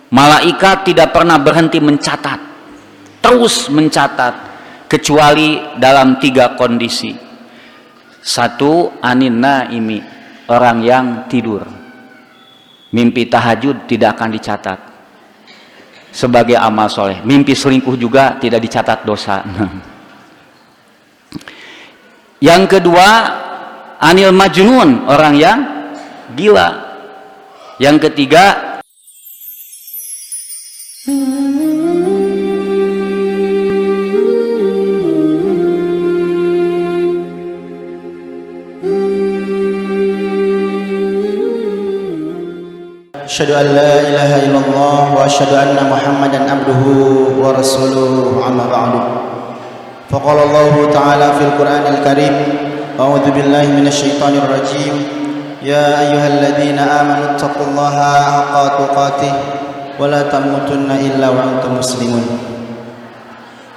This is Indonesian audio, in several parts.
Malaikat tidak pernah berhenti mencatat, terus mencatat, kecuali dalam 3 kondisi. 1, anin naimi, orang yang tidur. Mimpi tahajud tidak akan dicatat sebagai amal soleh. Mimpi selingkuh juga tidak dicatat dosa. Yang kedua, anil majnun, orang yang gila. Yang ketiga, asyhadu an la ilaha illallah wa asyhadu anna muhammadan abduhu wa rasuluhu amma ba'du. Faqala Allah ta'ala fil Qur'anil Karim, a'udzu billahi minasy syaithanir rajim, ya ayyuhalladzina amanu taqullaha haqqa tuqatih wa la tamutunna illa wa antum muslimun.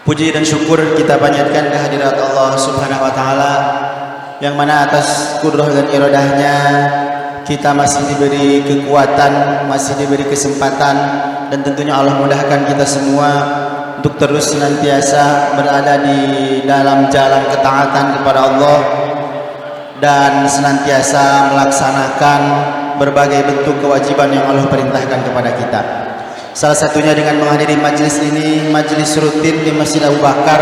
Puji dan syukur kita panjatkan kehadirat Allah Subhanahu wa taala, yang mana atas kudrah dan iradahnya kita masih diberi kekuatan, masih diberi kesempatan, dan tentunya Allah mudahkan kita semua untuk terus senantiasa berada di dalam jalan ketaatan kepada Allah dan senantiasa melaksanakan berbagai bentuk kewajiban yang Allah perintahkan kepada kita. Salah satunya dengan menghadiri majelis ini, majelis rutin di Masjid Abu Bakar,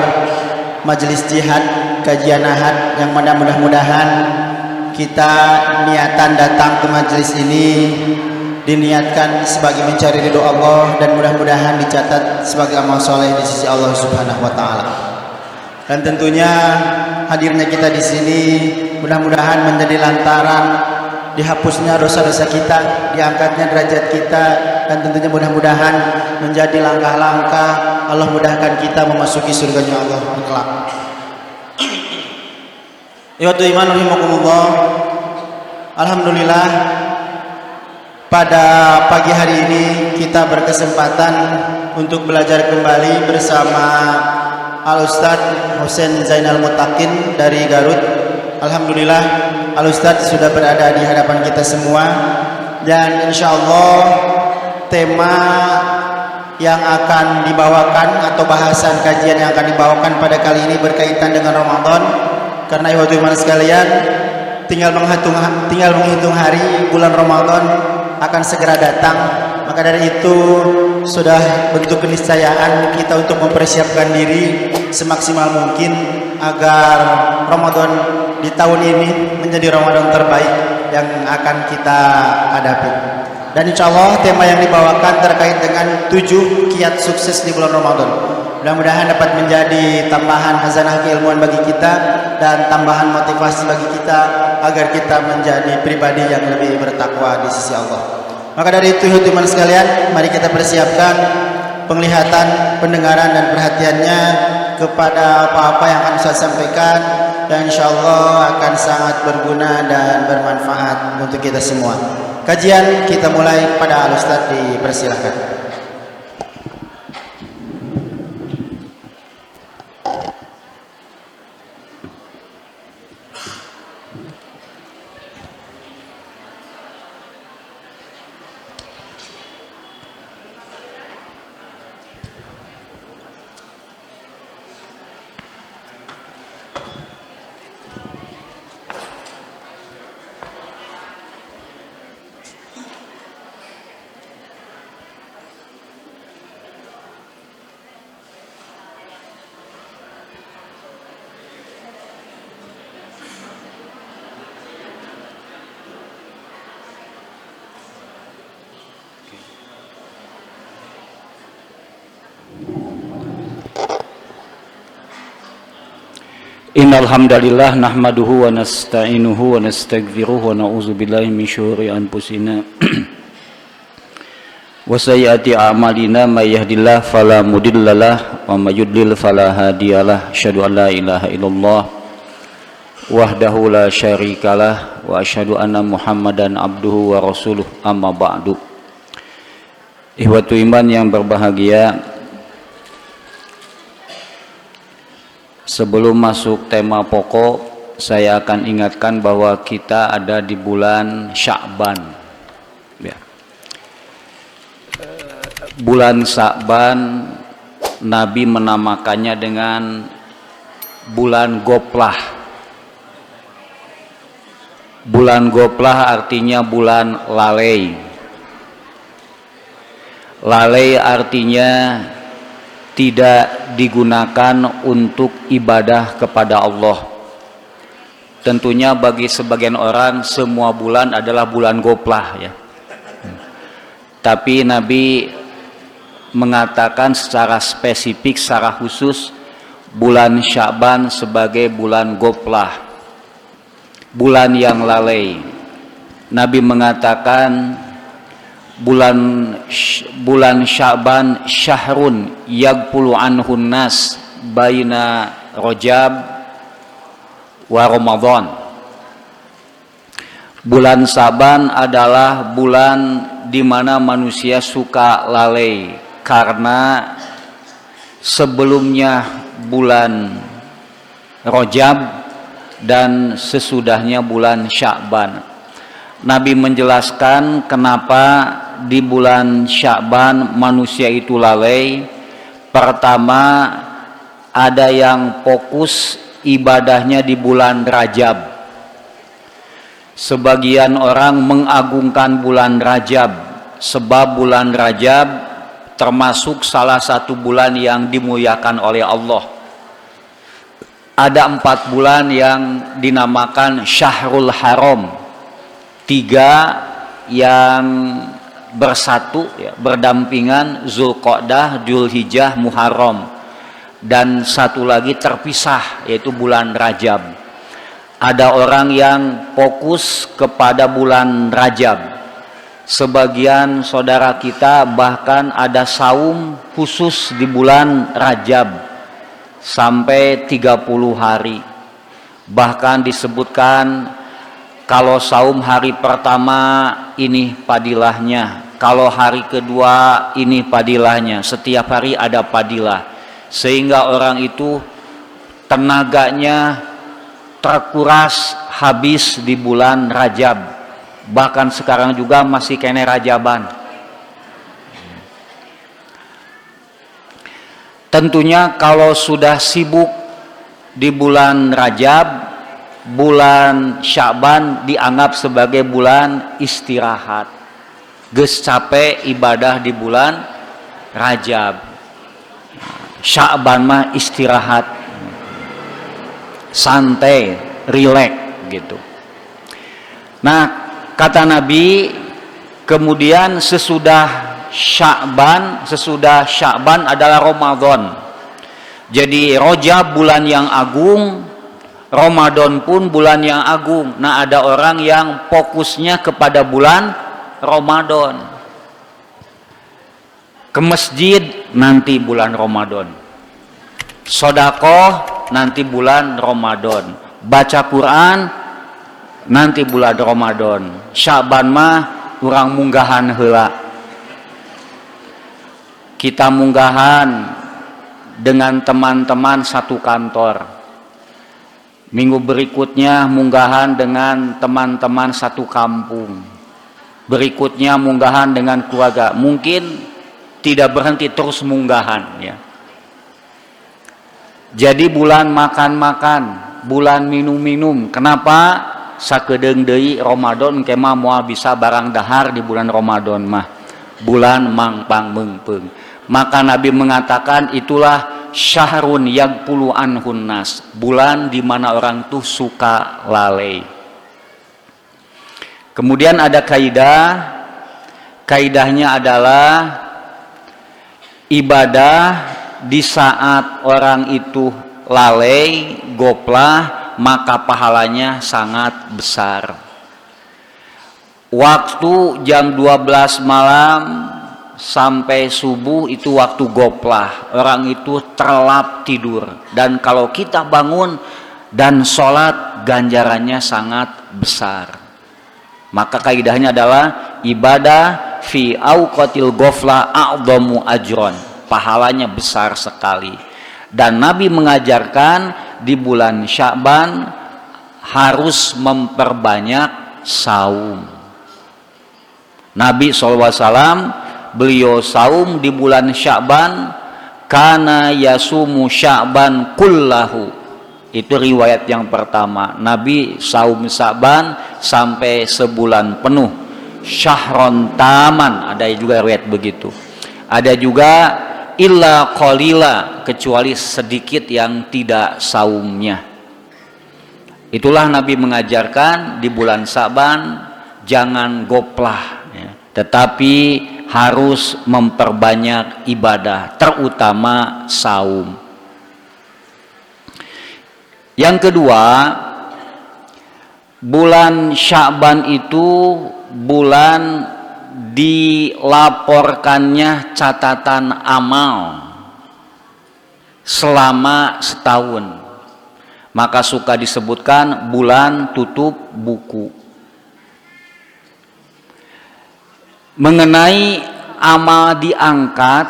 majelis jihad, kajian ahad, yang mana mudah-mudahan kita niatan datang ke majelis ini diniatkan sebagai mencari ridho Allah, dan mudah-mudahan dicatat sebagai amal soleh di sisi Allah Subhanahu wa taala. Dan tentunya hadirnya kita di sini mudah-mudahan menjadi lantaran dihapusnya dosa-dosa kita, diangkatnya derajat kita, dan tentunya mudah-mudahan menjadi langkah-langkah Allah mudahkan kita memasuki surganya Allah kelak. Ikhwatul iman rahimakumullah, alhamdulillah pada pagi hari ini kita berkesempatan untuk belajar kembali bersama Al-Ustadz Husain Zainal Mutakin dari Garut. Alhamdulillah Al-Ustadz sudah berada di hadapan kita semua, dan insyaallah tema yang akan dibawakan atau bahasan kajian yang akan dibawakan pada kali ini berkaitan dengan Ramadan. Karena ikhwatul iman sekalian, tinggal menghitung hari bulan Ramadan akan segera datang. Maka dari itu sudah bentuk keniscayaan kita untuk mempersiapkan diri semaksimal mungkin agar Ramadan di tahun ini menjadi Ramadan terbaik yang akan kita hadapi. Dan insya Allah tema yang dibawakan terkait dengan 7 kiat sukses di bulan Ramadan. Mudah-mudahan dapat menjadi tambahan khazanah keilmuan bagi kita dan tambahan motivasi bagi kita agar kita menjadi pribadi yang lebih bertakwa di sisi Allah. Maka dari itu teman sekalian, mari kita persiapkan penglihatan, pendengaran dan perhatiannya kepada apa-apa yang akan saya sampaikan, dan insyaallah akan sangat berguna dan bermanfaat untuk kita semua. Kajian kita mulai pada Al-Ustadz, dipersilahkan. Innal hamdalillah nahmaduhu wa nasta'inuhu wa nastaghfiruhu wa na'udzu billahi min syururi anfusina wa sayyiati a'malina may yahdihillahu fala mudhillalah wa may yudlil fala hadiyalah. Asyhadu an la ilaha illallah wahdahu la syarikalah wa asyhadu anna Muhammadan abduhu wa rasuluh, amma ba'du. Ikhwatul iman yang berbahagia, sebelum masuk tema pokok, saya akan ingatkan bahwa kita ada di bulan Sya'ban. Ya. bulan Sya'ban Nabi menamakannya dengan bulan Goplah. Bulan Goplah artinya bulan lalai. Lalai artinya tidak digunakan untuk ibadah kepada Allah. Tentunya bagi sebagian orang semua bulan adalah bulan Goplah ya. Tapi Nabi mengatakan secara spesifik, secara khusus bulan Sya'ban sebagai bulan Goplah, bulan yang lalai. Nabi mengatakan bulan Sya'ban syahrun yagpulu anhun nas baina Rajab wa Ramadan. Bulan Sya'ban adalah bulan di mana manusia suka lalai karena sebelumnya bulan Rajab dan sesudahnya bulan Sya'ban. Nabi menjelaskan kenapa di bulan Sya'ban manusia itu lalai. Pertama, ada yang fokus ibadahnya di bulan Rajab. Sebagian orang mengagungkan bulan Rajab sebab bulan Rajab termasuk salah satu bulan yang dimuliakan oleh Allah. Ada 4 bulan yang dinamakan Syahrul Haram, 3 yang bersatu ya, berdampingan, Zulqa'dah, Dzulhijjah, Muharram, dan 1 lagi terpisah yaitu bulan Rajab. Ada orang yang fokus kepada bulan Rajab. Sebagian saudara kita bahkan ada saum khusus di bulan Rajab sampai 30 hari. Bahkan disebutkan kalau saum hari pertama ini padilahnya, kalau hari kedua ini padilahnya, setiap hari ada padilah. Sehingga orang itu tenaganya terkuras habis di bulan Rajab. Bahkan sekarang juga masih kene Rajaban. Tentunya kalau sudah sibuk di bulan Rajab, bulan Sya'ban dianggap sebagai bulan istirahat. Geus capek ibadah di bulan Rajab. Sya'ban mah istirahat, santai, rileks gitu. Nah, kata Nabi, kemudian sesudah Sya'ban adalah Ramadan. Jadi Rajab bulan yang agung, Ramadan pun bulan yang agung. Nah, ada orang yang fokusnya kepada bulan Ramadan. Ke masjid nanti bulan Ramadan. Sedekah nanti bulan Ramadan. Baca Quran nanti bulan Ramadan. Sya'ban mah urang munggahan heula. Kita munggahan dengan teman-teman satu kantor. Minggu berikutnya munggahan dengan teman-teman satu kampung. Berikutnya munggahan dengan keluarga. Mungkin tidak berhenti, terus munggahan ya. Jadi bulan makan-makan, bulan minum-minum. Kenapa? Sakedeung deui Ramadan kemah moal bisa barang dahar di bulan Ramadan mah. Bulan mangpang meungpeung. Maka Nabi mengatakan itulah syahrun yagpulu anhun nas, bulan di mana orang tuh suka lalai. Kemudian ada kaidah. Kaidahnya adalah ibadah di saat orang itu lalai, goplah, maka pahalanya sangat besar. Waktu jam 12 malam sampai subuh itu waktu goplah, orang itu terlelap tidur, dan kalau kita bangun dan sholat ganjarannya sangat besar. Maka kaidahnya adalah ibadah fi auqatil ghaflah a'dhamu ajron, pahalanya besar sekali. Dan Nabi mengajarkan di bulan Sya'ban harus memperbanyak saum. Nabi SAW beliau saum di bulan Sya'ban, kana yasumu Sya'ban kullahu. Itu riwayat yang pertama, Nabi saum Sya'ban sampai sebulan penuh, syahron taman, ada juga riwayat begitu. Ada juga illa qalila, kecuali sedikit yang tidak saumnya. Itulah Nabi mengajarkan di bulan Sya'ban jangan goplah ya, tetapi harus memperbanyak ibadah, terutama saum. Yang kedua, bulan Sya'ban itu bulan dilaporkannya catatan amal selama setahun. Maka suka disebutkan bulan tutup buku. Mengenai amal diangkat,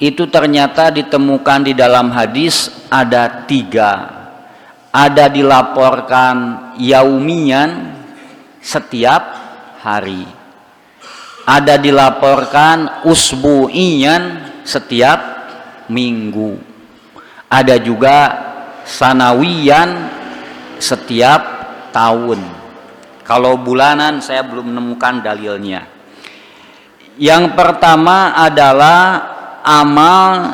itu ternyata ditemukan di dalam hadis ada 3. Ada dilaporkan yaumian, setiap hari. Ada dilaporkan usbu'iyan, setiap minggu. Ada juga sanawiyan, setiap tahun. Kalau bulanan saya belum menemukan dalilnya. Yang pertama adalah amal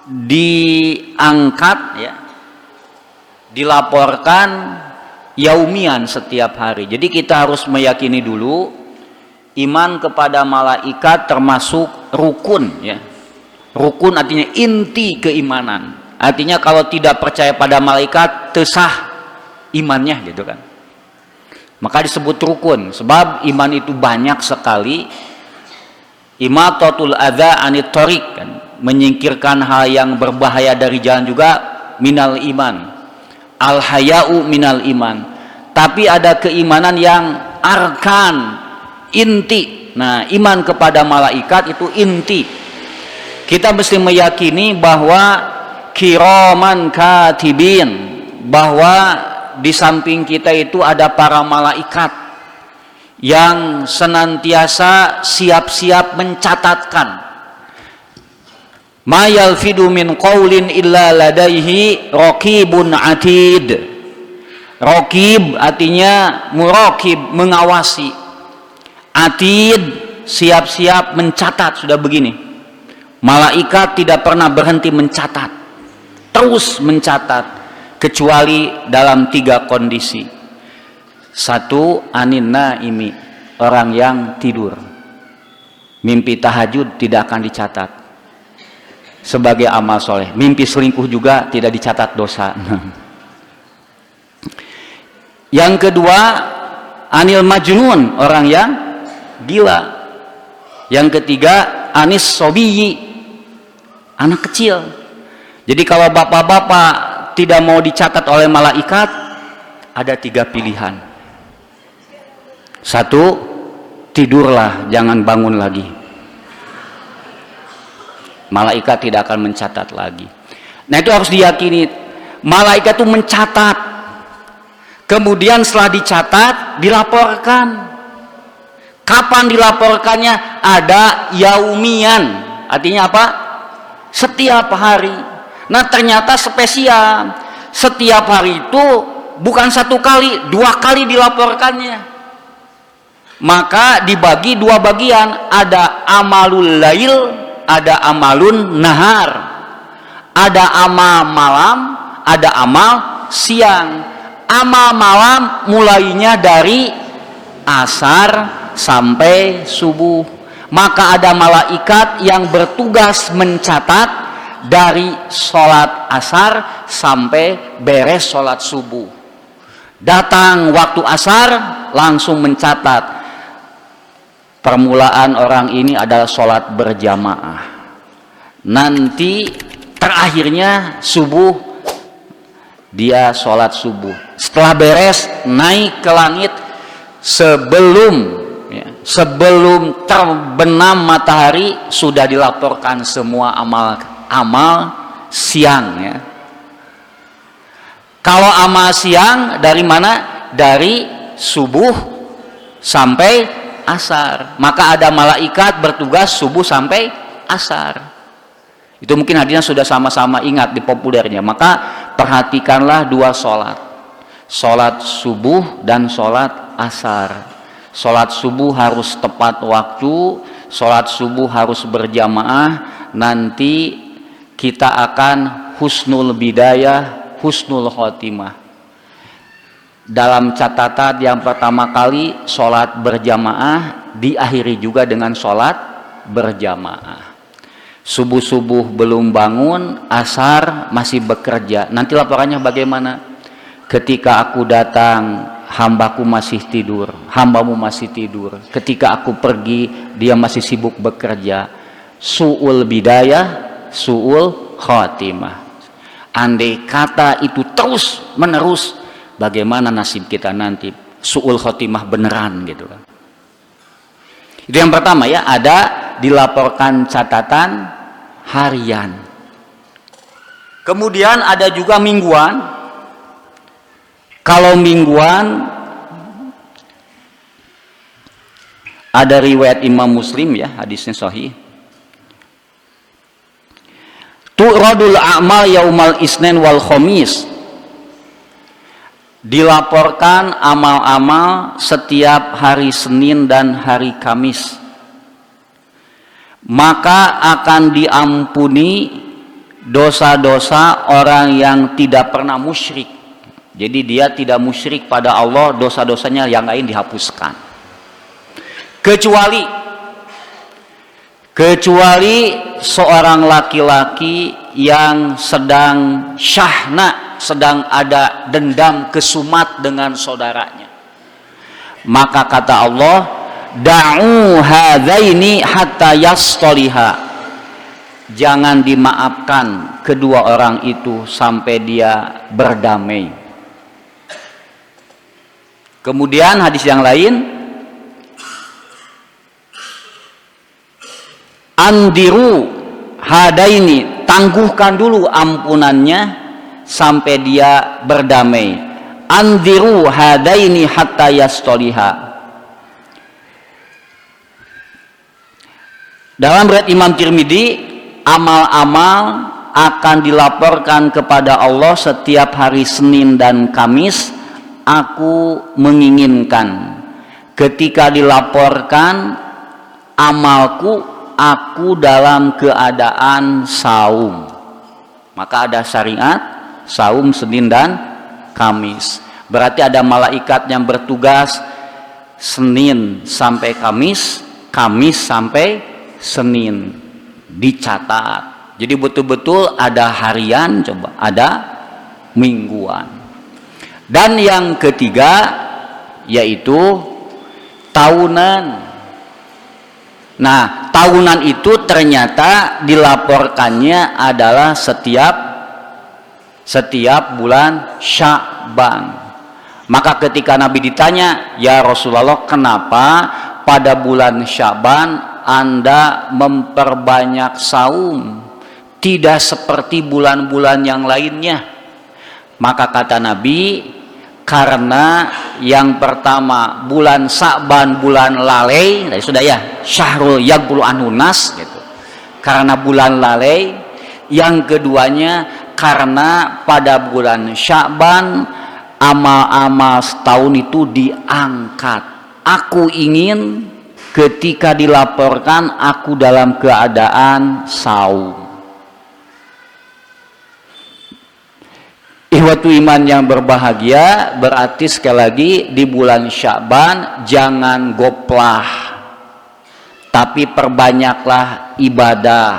diangkat ya, dilaporkan yaumian, setiap hari. Jadi kita harus meyakini dulu iman kepada malaikat termasuk rukun ya. Rukun artinya inti keimanan. Artinya kalau tidak percaya pada malaikat, tesah imannya gitu kan. Maka disebut rukun, sebab iman itu banyak sekali. Imatatul adza anit thoriq kan, menyingkirkan hal yang berbahaya dari jalan juga minal iman. Al haya'u minal iman. Tapi ada keimanan yang arkan, inti. Nah, iman kepada malaikat itu inti. Kita mesti meyakini bahwa kiraman katibin, bahwa di samping kita itu ada para malaikat yang senantiasa siap-siap mencatatkan. Ma yalfidu min qaulin illa ladaihi raqibun atid. Raqib artinya muraqib, mengawasi. Atid, siap-siap mencatat. Sudah begini, malaikat tidak pernah berhenti mencatat, terus mencatat, kecuali dalam 3 kondisi. 1, anin naimi, orang yang tidur. Mimpi tahajud tidak akan dicatat sebagai amal soleh. Mimpi selingkuh juga tidak dicatat dosa. Yang kedua, anil majnun, orang yang gila. Yang ketiga, anis sobiyi, anak kecil. Jadi kalau bapak-bapak tidak mau dicatat oleh malaikat, ada 3 pilihan. 1, tidurlah, jangan bangun lagi. Malaikat tidak akan mencatat lagi. Nah, itu harus diyakini. Malaikat itu mencatat. Kemudian setelah dicatat, dilaporkan. Kapan dilaporkannya? Ada yaumian. Artinya apa? Setiap hari. Nah, ternyata spesial. Setiap hari itu bukan 1 kali, 2 kali dilaporkannya. Maka dibagi 2 bagian. Ada amalul lail, ada amalun nahar. Ada amal malam, ada amal siang. Amal malam mulainya dari asar sampai subuh. Maka ada malaikat yang bertugas mencatat dari sholat asar sampai beres sholat subuh. Datang waktu asar langsung mencatat. Permulaan orang ini adalah sholat berjamaah. Nanti terakhirnya subuh, dia sholat subuh. Setelah beres, naik ke langit sebelum terbenam matahari, sudah dilaporkan semua amal siang ya. Kalau amal siang dari mana? Dari subuh sampai asar. Maka ada malaikat bertugas subuh sampai asar. Itu mungkin hadirin sudah sama-sama ingat di populernya. Maka perhatikanlah dua sholat, sholat subuh dan sholat asar. Sholat subuh harus tepat waktu, sholat subuh harus berjamaah. Nanti kita akan husnul bidayah, husnul khotimah. Dalam catatan yang pertama kali sholat berjamaah diakhiri juga dengan sholat berjamaah. Subuh-subuh belum bangun, asar masih bekerja. Nanti laporannya bagaimana? Ketika aku datang, hambaku masih tidur, hambamu masih tidur. Ketika aku pergi, dia masih sibuk bekerja. Su'ul bidayah, su'ul khotimah. Andai kata itu terus menerus, bagaimana nasib kita nanti? Su'ul khotimah beneran gitu kan. Itu yang pertama ya, ada dilaporkan catatan harian. Kemudian ada juga mingguan. Kalau mingguan ada riwayat Imam Muslim ya, hadisnya sahih. Tu'radul a'mal yaumal isnin wal khamis. Dilaporkan amal-amal setiap hari Senin dan hari Kamis. Maka akan diampuni dosa-dosa orang yang tidak pernah musyrik. Jadi dia tidak musyrik pada Allah, dosa-dosanya yang lain dihapuskan. Kecuali seorang laki-laki yang sedang syahna, sedang ada dendam kesumat dengan saudaranya. Maka kata Allah, da'u hadzaini hatta yastaliha. Jangan dimaafkan kedua orang itu sampai dia berdamai. Kemudian hadis yang lain, andiru hadaini, tangguhkan dulu ampunannya sampai dia berdamai. Andiru hadaini hatta yastoliha. Dalam riwayat Imam Tirmidzi, amal-amal akan dilaporkan kepada Allah setiap hari Senin dan Kamis. Aku menginginkan ketika dilaporkan amalku, aku dalam keadaan saum. Maka ada syariat saum Senin dan Kamis. Berarti ada malaikat yang bertugas Senin sampai Kamis, Kamis sampai Senin, dicatat. Jadi betul-betul ada harian, coba ada mingguan. Dan yang ketiga yaitu tahunan. Nah, tahunan itu ternyata dilaporkannya adalah setiap bulan Sya'ban. Maka ketika Nabi ditanya, "Ya Rasulullah, kenapa pada bulan Sya'ban Anda memperbanyak saum, tidak seperti bulan-bulan yang lainnya?" Maka kata Nabi, karena yang pertama bulan Sa'ban bulan lalai, tadi sudah ya, syahrul yaghfulu anhu nas gitu. Karena bulan lalai, yang keduanya karena pada bulan Sya'ban amal-amal setahun itu diangkat. Aku ingin ketika dilaporkan aku dalam keadaan saum. Ihwatu iman yang berbahagia, berarti sekali lagi di bulan Sya'ban jangan goplah, tapi perbanyaklah ibadah.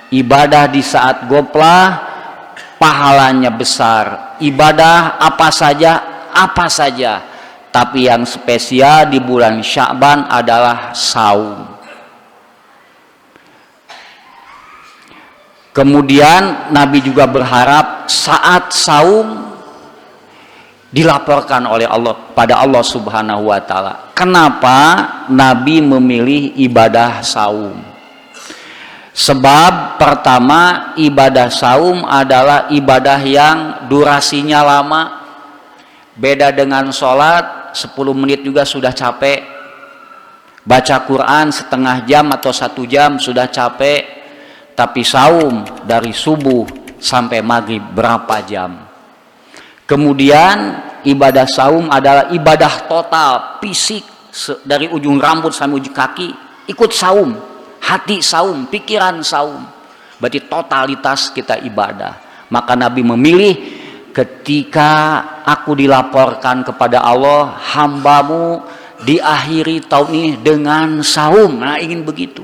Ibadah di saat goplah pahalanya besar. Ibadah apa saja, tapi yang spesial di bulan Sya'ban adalah saum. Kemudian Nabi juga berharap saat saum dilaporkan oleh Allah pada Allah Subhanahu wa taala. Kenapa Nabi memilih ibadah saum? Sebab pertama, ibadah saum adalah ibadah yang durasinya lama. Beda dengan sholat, 10 menit juga sudah capek. Baca Quran setengah jam atau 1 jam sudah capek, tapi saum dari subuh sampai maghrib berapa jam? Kemudian ibadah saum adalah ibadah total, fisik, dari ujung rambut sampai ujung kaki ikut saum, hati saum, pikiran saum, berarti totalitas kita ibadah. Maka Nabi memilih, ketika aku dilaporkan kepada Allah, hambamu diakhiri tahun ini dengan saum. Nah, ingin begitu.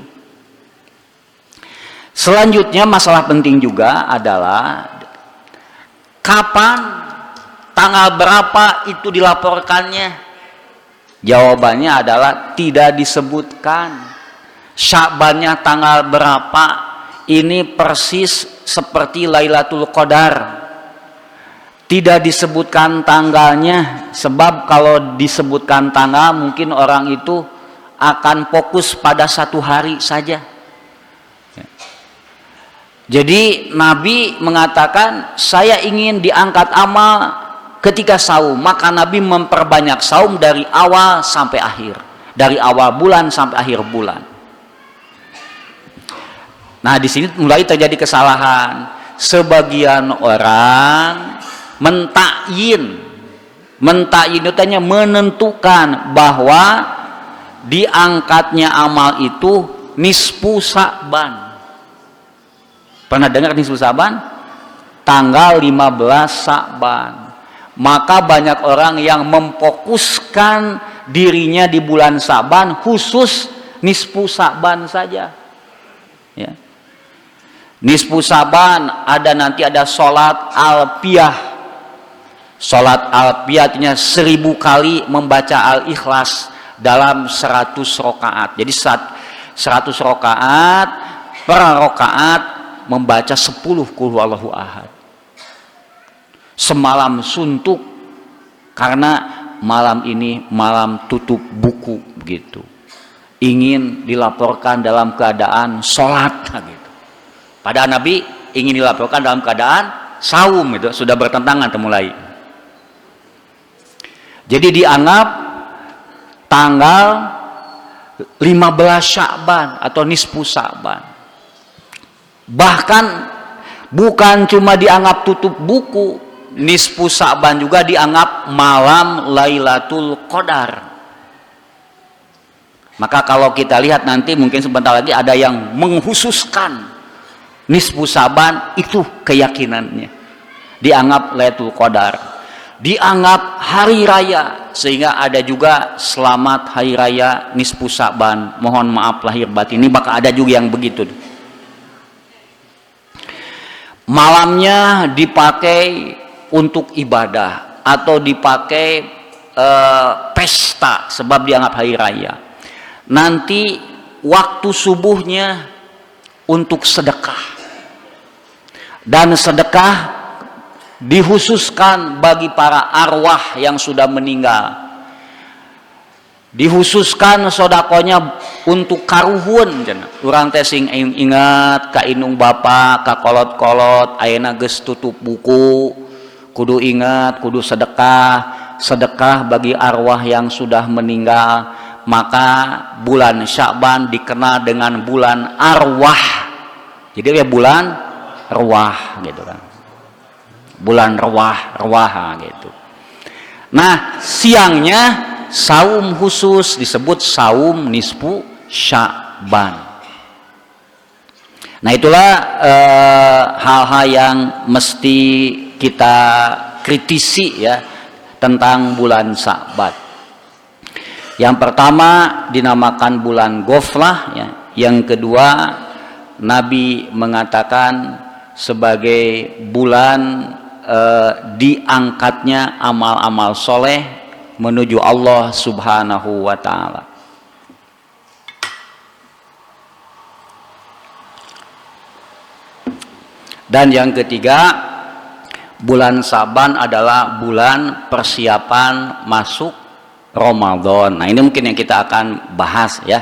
Selanjutnya masalah penting juga adalah kapan, tanggal berapa itu dilaporkannya? Jawabannya adalah tidak disebutkan. Sya'bannya tanggal berapa, ini persis seperti Lailatul Qadar. Tidak disebutkan tanggalnya, sebab kalau disebutkan tanggal mungkin orang itu akan fokus pada 1 hari saja. Jadi Nabi mengatakan, saya ingin diangkat amal ketika saum, maka Nabi memperbanyak saum dari awal sampai akhir, dari awal bulan sampai akhir bulan. Nah, di sini mulai terjadi kesalahan. Sebagian orang mentakyin itu tanya menentukan bahwa diangkatnya amal itu nisfu Sa'ban. Pernah dengar nisfu Sa'ban? Tanggal 15 Sa'ban. Maka banyak orang yang memfokuskan dirinya di bulan Sa'ban, khusus nisfu Sa'ban saja. Ya. Nisfu Sa'ban nanti ada sholat alpiyah. Sholat alpiyah artinya 1000 kali membaca al-ikhlas dalam 100 rakaat. Jadi 100 rakaat, per rakaat membaca 10 qul huwallahu ahad. Semalam suntuk karena malam ini malam tutup buku begitu. Ingin dilaporkan dalam keadaan sholat gitu. Padahal Nabi ingin dilaporkan dalam keadaan saum, itu sudah bertentangan mulai. Jadi dianggap tanggal 15 Sya'ban atau nisfu Sya'ban. Bahkan bukan cuma dianggap tutup buku, nisfu Sya'ban juga dianggap malam Lailatul Qadar. Maka kalau kita lihat nanti mungkin sebentar lagi ada yang menghususkan nisfu Sya'ban, itu keyakinannya dianggap Lailatul Qadar, dianggap hari raya, sehingga ada juga selamat hari raya nisfu Sya'ban, mohon maaf lahir batin. Ini bakal ada juga yang begitu. Malamnya dipakai untuk ibadah atau dipakai pesta sebab dianggap hari raya. Nanti waktu subuhnya untuk sedekah, dan sedekah dikhususkan bagi para arwah yang sudah meninggal. Dikhususkan sodakonya untuk karuhun. Urang teh sing ingat ka inung bapa, ka kolot-kolot, ayeuna geus tutup buku, kudu ingat, kudu sedekah. Sedekah bagi arwah yang sudah meninggal. Maka bulan Sya'ban dikenal dengan bulan arwah. Jadi ya bulan ruah gitu kan. Bulan ruah gitu. Nah, siangnya saum khusus disebut saum nisfu Sya'ban. Nah, itulah hal-hal yang mesti kita kritisi ya tentang bulan Sya'ban. Yang pertama dinamakan bulan Ghaflah ya. Yang kedua Nabi mengatakan sebagai bulan diangkatnya amal-amal soleh menuju Allah Subhanahu wa ta'ala. Dan yang ketiga, bulan Sya'ban adalah bulan persiapan masuk Ramadan. Nah, ini mungkin yang kita akan bahas ya.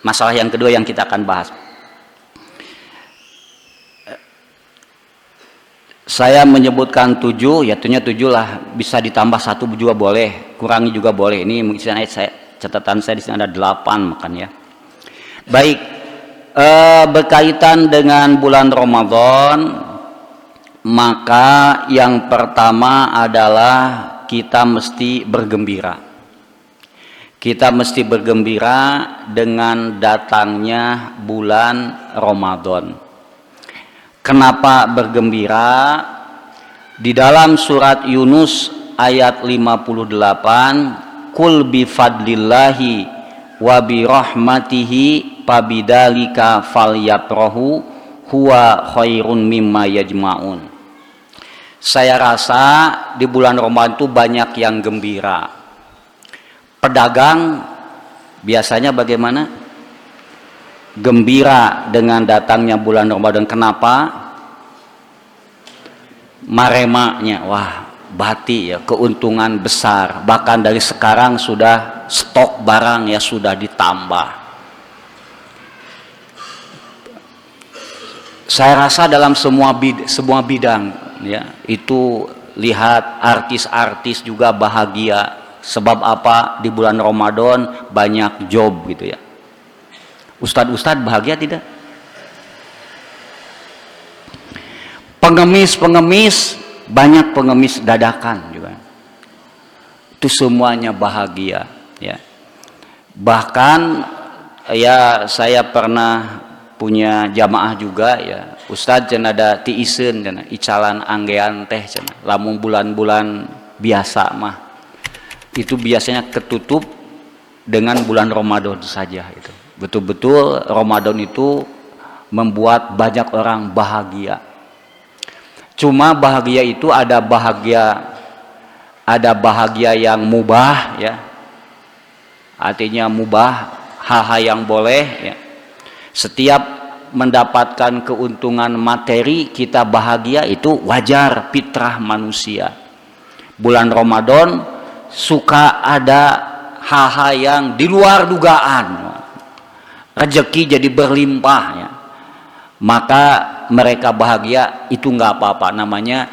Masalah yang kedua yang kita akan bahas. Saya menyebutkan 7, ya tentunya 7 lah, bisa ditambah 1 juga boleh, kurangi juga boleh. Ini mungkin saya Catatan saya di sini ada 8 makan ya. Baik, berkaitan dengan bulan Ramadan, maka yang pertama adalah kita mesti bergembira. Kita mesti bergembira dengan datangnya bulan Ramadan. Kenapa bergembira? Di dalam surat Yunus ayat 58, Qul bi fadlillahi wa bi rahmatihi pabidzalika falyafrahu huwa khairun mimma yajma'un. Saya rasa di bulan Ramadan itu banyak yang gembira. Pedagang biasanya bagaimana? Gembira dengan datangnya bulan Ramadan. Kenapa? Maremanya, wah, bati ya, keuntungan besar. Bahkan dari sekarang sudah stok barang ya sudah ditambah. Saya rasa dalam semua bidang ya, itu lihat artis-artis juga bahagia. Sebab apa? Di bulan Ramadan banyak job gitu ya. Ustadz bahagia tidak? Pengemis, banyak pengemis dadakan juga. Itu semuanya bahagia ya. Bahkan ya saya pernah punya jamaah juga ya. Ustadz cenah ada tiisen cenah icalan anggean teh cenah. Lamun bulan-bulan biasa mah itu biasanya ketutup dengan bulan Ramadan saja itu. Betul-betul Ramadan itu membuat banyak orang bahagia. Cuma bahagia itu ada bahagia yang mubah ya. Artinya mubah, hal-hal yang boleh ya. Setiap mendapatkan keuntungan materi kita bahagia itu wajar, fitrah manusia. Bulan Ramadan suka ada hal-hal yang di luar dugaan. Rezeki jadi berlimpah ya. Maka mereka bahagia, itu nggak apa-apa, namanya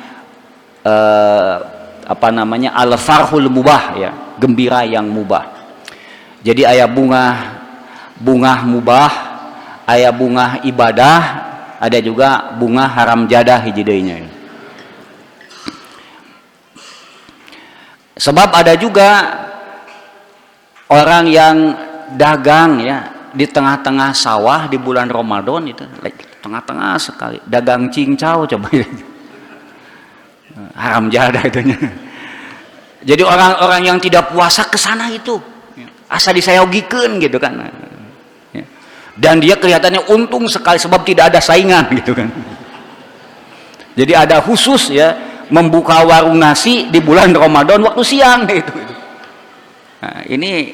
al-farhul mubah ya, gembira yang mubah. Jadi aya bunga mubah, aya bunga ibadah, ada juga bunga haram jadah hiji deui. Sebab ada juga orang yang dagang ya di tengah-tengah sawah di bulan Ramadan itu, tengah-tengah sekali dagang cincau coba haram jadah itunya. Jadi orang-orang yang tidak puasa ke sana itu asa disayogikeun gitu kan. Dan dia kelihatannya untung sekali sebab tidak ada saingan gitu kan. Jadi ada khusus ya membuka warung nasi di bulan Ramadan waktu siang gitu. Nah, ini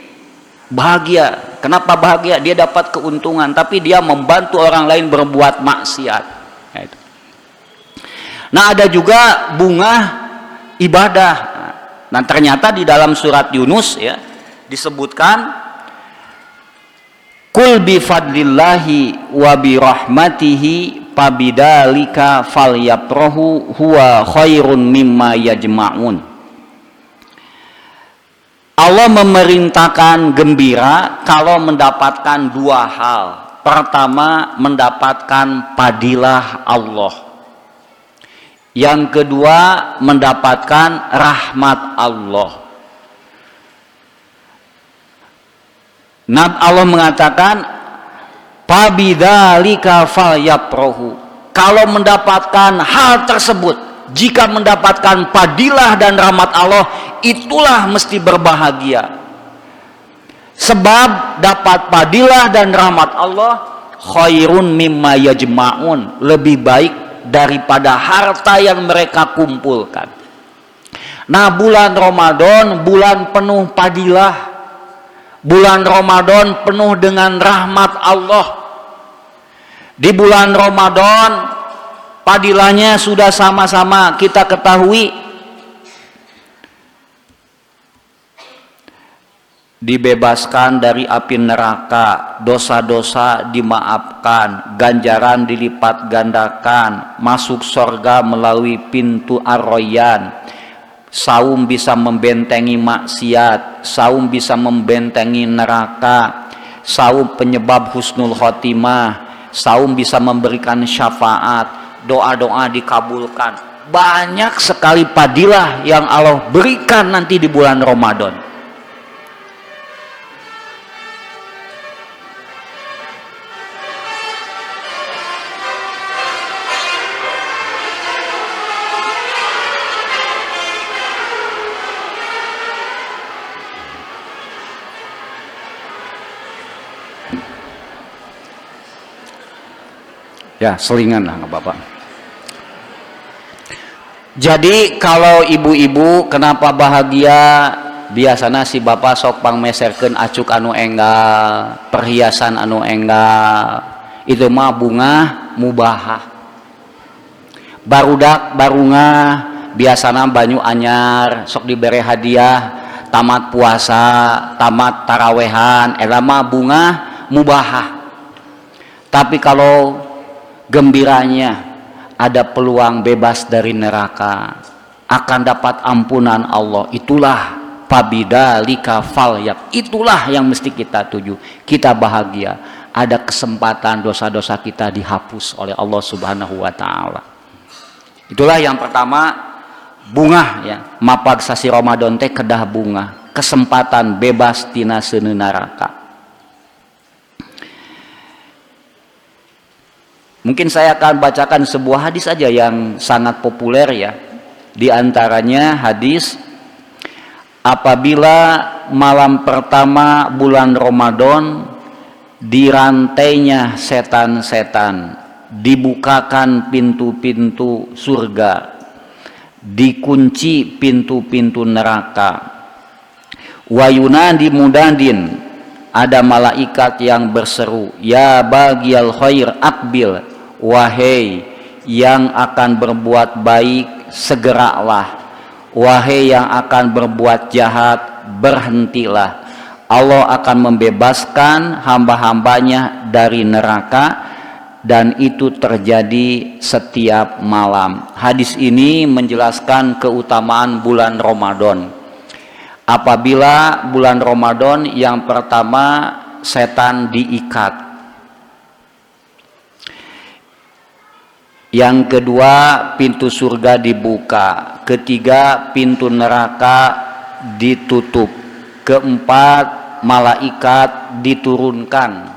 bahagia. Kenapa bahagia? Dia dapat keuntungan, tapi dia membantu orang lain berbuat maksiat. Nah, ada juga bunga ibadah. Nah, ternyata di dalam surat Yunus ya disebutkan Qul bi fadlillahi wa bi rahmatihi pabidzalika falyafrahu huwa khairun mimma yajma'un. Allah memerintahkan gembira kalau mendapatkan dua hal. Pertama, mendapatkan padilah Allah. Yang kedua, mendapatkan rahmat Allah. Allah mengatakan pabidzalika falyafrahu. Kalau mendapatkan hal tersebut, jika mendapatkan padilah dan rahmat Allah, itulah mesti berbahagia. Sebab dapat padilah dan rahmat Allah khairun mimma yajma'un, lebih baik daripada harta yang mereka kumpulkan. Nah, bulan Ramadan bulan penuh padilah, bulan Ramadan penuh dengan rahmat Allah. Di bulan Ramadan padilahnya sudah sama-sama kita ketahui. Dibebaskan dari api neraka, dosa-dosa dimaafkan, ganjaran dilipat gandakan, masuk surga melalui pintu Ar-Rayyan, Saum bisa membentengi maksiat, saum bisa membentengi neraka, saum penyebab husnul khotimah, saum bisa memberikan syafaat, doa-doa dikabulkan. Banyak sekali fadilah yang Allah berikan nanti di bulan Ramadan. Ya, selingan lah nggak apa-apa. Jadi kalau ibu-ibu kenapa bahagia? Biasanya si bapak sok pangmeserkeun acuk anu enggal, perhiasan anu enggal. Itu mah bunga mubahah. Barudak barungah biasana banyu anyar sok dibere hadiah tamat puasa, tamat tarawehan, eta mah bunga mubahah. Tapi kalau gembiranya ada peluang bebas dari neraka, akan dapat ampunan Allah, itulah fabidzalika falyak, itulah yang mesti kita tuju. Kita bahagia, ada kesempatan dosa-dosa kita dihapus oleh Allah Subhanahu wa taala. Itulah yang pertama, bunga ya, mapag sasi Ramadan teh kedah bunga, kesempatan bebas tina seuneu neraka. Mungkin saya akan bacakan sebuah hadis aja yang sangat populer ya. Di antaranya hadis, apabila malam pertama bulan Ramadan dirantainya setan-setan, dibukakan pintu-pintu surga, dikunci pintu-pintu neraka. Wa yunadi mudadin, ada malaikat yang berseru, ya bagiyal khair akbil, wahai yang akan berbuat baik segeralah, wahai yang akan berbuat jahat berhentilah. Allah akan membebaskan hamba-hambanya dari neraka, dan itu terjadi setiap malam. Hadis ini menjelaskan keutamaan bulan Ramadan. Apabila bulan Ramadan yang pertama setan diikat, yang kedua pintu surga dibuka, ketiga pintu neraka ditutup, keempat malaikat diturunkan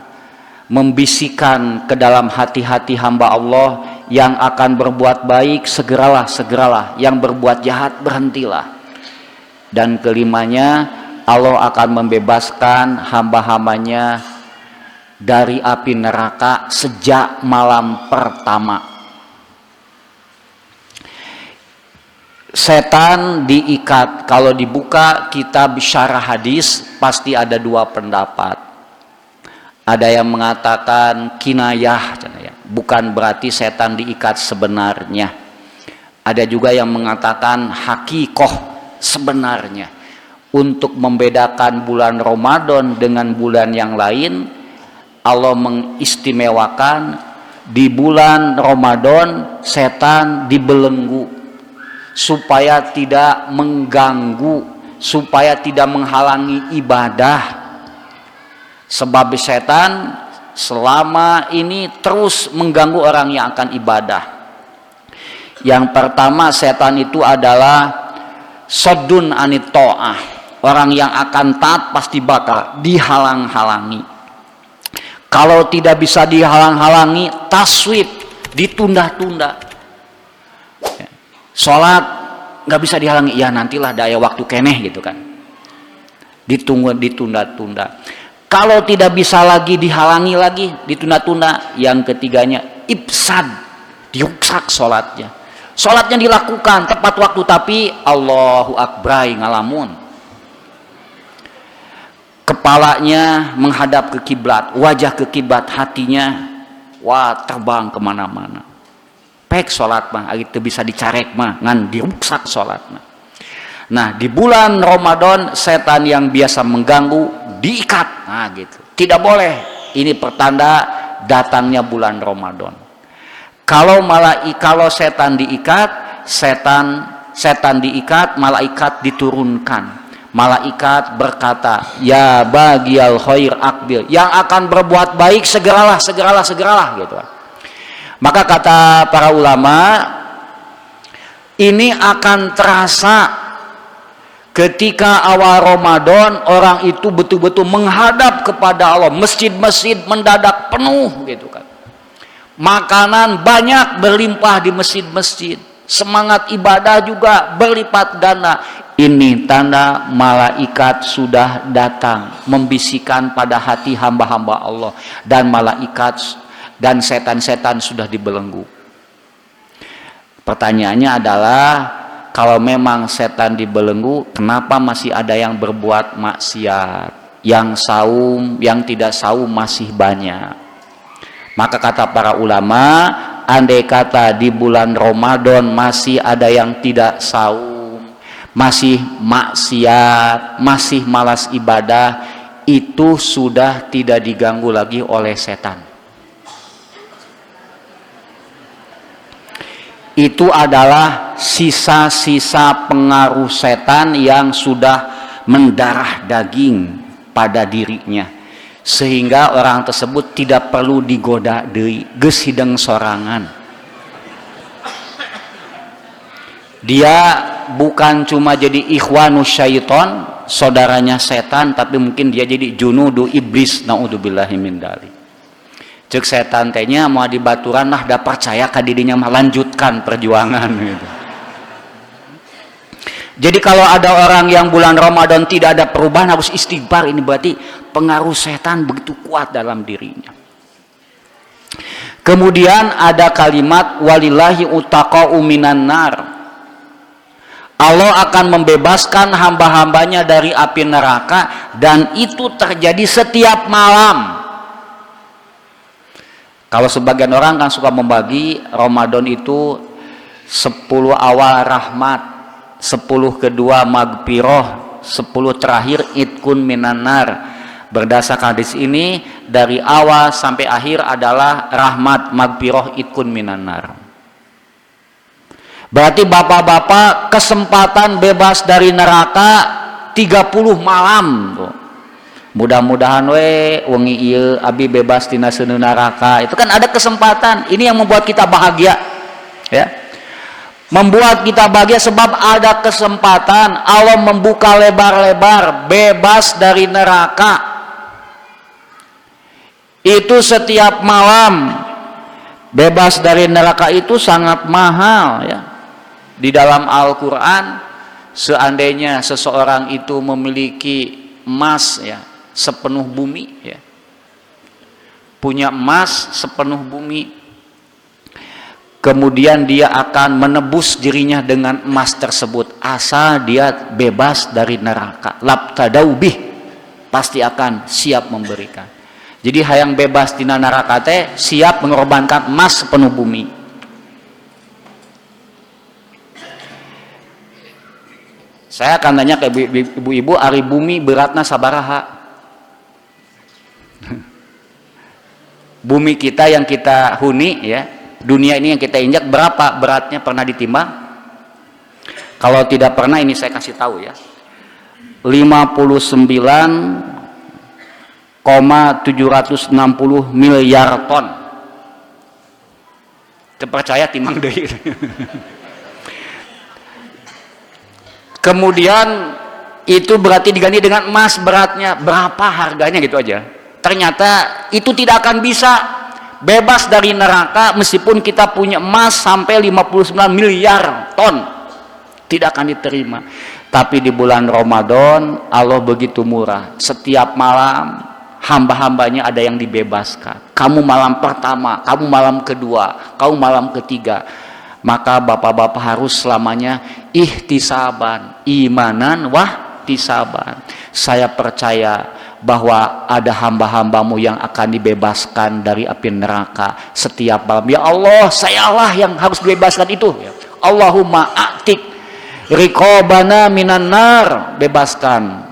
membisikkan ke dalam hati-hati hamba Allah yang akan berbuat baik segeralah, segeralah, yang berbuat jahat berhentilah. Dan kelimanya, Allah akan membebaskan hamba-hambanya dari api neraka sejak malam pertama. Setan diikat, kalau dibuka kitab syarah hadis pasti ada dua pendapat. Ada yang mengatakan kinayah, bukan berarti setan diikat sebenarnya. Ada juga yang mengatakan hakikoh, sebenarnya. Untuk membedakan bulan Ramadan dengan bulan yang lain, Allah mengistimewakan di bulan Ramadan setan dibelenggu supaya tidak mengganggu, supaya tidak menghalangi ibadah. Sebab setan selama ini terus mengganggu orang yang akan ibadah. Yang pertama, setan itu adalah saddun anit ta'ah, orang yang akan taat pasti bakal dihalang-halangi. Kalau tidak bisa dihalang-halangi, taswib, ditunda-tunda. Sholat nggak bisa dihalangi, ya nantilah daya waktu keneh gitu kan, ditunggu, ditunda-tunda. Kalau tidak bisa lagi dihalangi lagi, ditunda-tunda. Yang ketiganya ifsad, dirusak sholatnya. Sholatnya dilakukan tepat waktu tapi Allahu Akbar ngalamun, kepalanya menghadap ke kiblat, wajah ke kiblat, hatinya wah terbang kemana-mana. Pek sholat mah, itu bisa dicarek mah, ngan dirusak sholat mah. Nah di bulan Ramadan setan yang biasa mengganggu diikat, nah gitu, tidak boleh. Ini pertanda datangnya bulan Ramadan. Kalau setan diikat, setan setan diikat, malaikat diturunkan. Malaikat berkata, ya bagiyal khair akbil, yang akan berbuat baik segeralah gitu. Maka kata para ulama, ini akan terasa ketika awal Ramadan orang itu betul-betul menghadap kepada Allah, masjid-masjid mendadak penuh gitu kan. Makanan banyak berlimpah di masjid-masjid, semangat ibadah juga berlipat ganda. Ini tanda malaikat sudah datang membisikkan pada hati hamba-hamba Allah, dan malaikat dan setan-setan sudah dibelenggu. Pertanyaannya adalah, kalau memang setan dibelenggu, kenapa masih ada yang berbuat maksiat? Yang saum, yang tidak saum masih banyak. Maka kata para ulama, andai kata di bulan Ramadan masih ada yang tidak saum, masih maksiat, masih malas ibadah, itu sudah tidak diganggu lagi oleh setan. Itu adalah sisa-sisa pengaruh setan yang sudah mendarah daging pada dirinya, sehingga orang tersebut tidak perlu digoda deui, geus hideng sorangan. Dia bukan cuma jadi ikhwanus syaiton, saudaranya setan, tapi mungkin dia jadi junudu iblis, naudzubillahi min dzalik. Cek setan tehnya mau dibaturan lah, dah percaya ka dirinya melanjutkan perjuangan gitu. Jadi kalau ada orang yang bulan Ramadan tidak ada perubahan, harus istighfar. Ini berarti pengaruh setan begitu kuat dalam dirinya. Kemudian ada kalimat walillahi utaqa'u minan nar. Allah akan membebaskan hamba-hambanya dari api neraka, dan itu terjadi setiap malam. Kalau sebagian orang kan suka membagi Ramadan itu 10 awal rahmat, 10 kedua magfirah, 10 terakhir itkun minanar. Berdasarkan hadis ini, dari awal sampai akhir adalah rahmat, magfirah, itkun minanar. Berarti bapak-bapak kesempatan bebas dari neraka 30 malam tuh. Mudah-mudahan wengi ieu abi bebas tina seuneu neraka. Itu kan ada kesempatan. Ini yang membuat kita bahagia, ya. Membuat kita bahagia sebab ada kesempatan Allah membuka lebar-lebar bebas dari neraka. Itu setiap malam bebas dari neraka itu sangat mahal, ya. Di dalam Al-Quran, seandainya seseorang itu memiliki emas, ya, sepenuh bumi, ya, punya emas sepenuh bumi, kemudian dia akan menebus dirinya dengan emas tersebut, asal dia bebas dari neraka, labtadaubih, pasti akan siap memberikan. Jadi hayang bebas tina neraka teh siap mengorbankan emas sepenuh bumi. Saya akan tanya ke ibu-ibu, ari bumi beratna sabaraha? Bumi kita yang kita huni, ya, dunia ini yang kita injak, berapa beratnya, pernah ditimbang? Kalau tidak pernah, ini saya kasih tahu, ya, 59,760 miliar ton. Terpercaya timbang deui. Kemudian itu berarti diganti dengan emas, beratnya berapa harganya gitu aja. Ternyata itu tidak akan bisa bebas dari neraka meskipun kita punya emas sampai 59 miliar ton. Tidak akan diterima. Tapi di bulan Ramadan Allah begitu murah. Setiap malam hamba-hambanya ada yang dibebaskan. Kamu malam pertama, kamu malam kedua, kamu malam ketiga. Maka bapak-bapak harus selamanya ihtisaban, imanan wahtisaban. Saya percaya bahwa ada hamba-hambamu yang akan dibebaskan dari api neraka setiap malam. Ya Allah, sayalah yang harus dibebaskan itu. Allahumma a'tik riqabana minan nar, bebaskan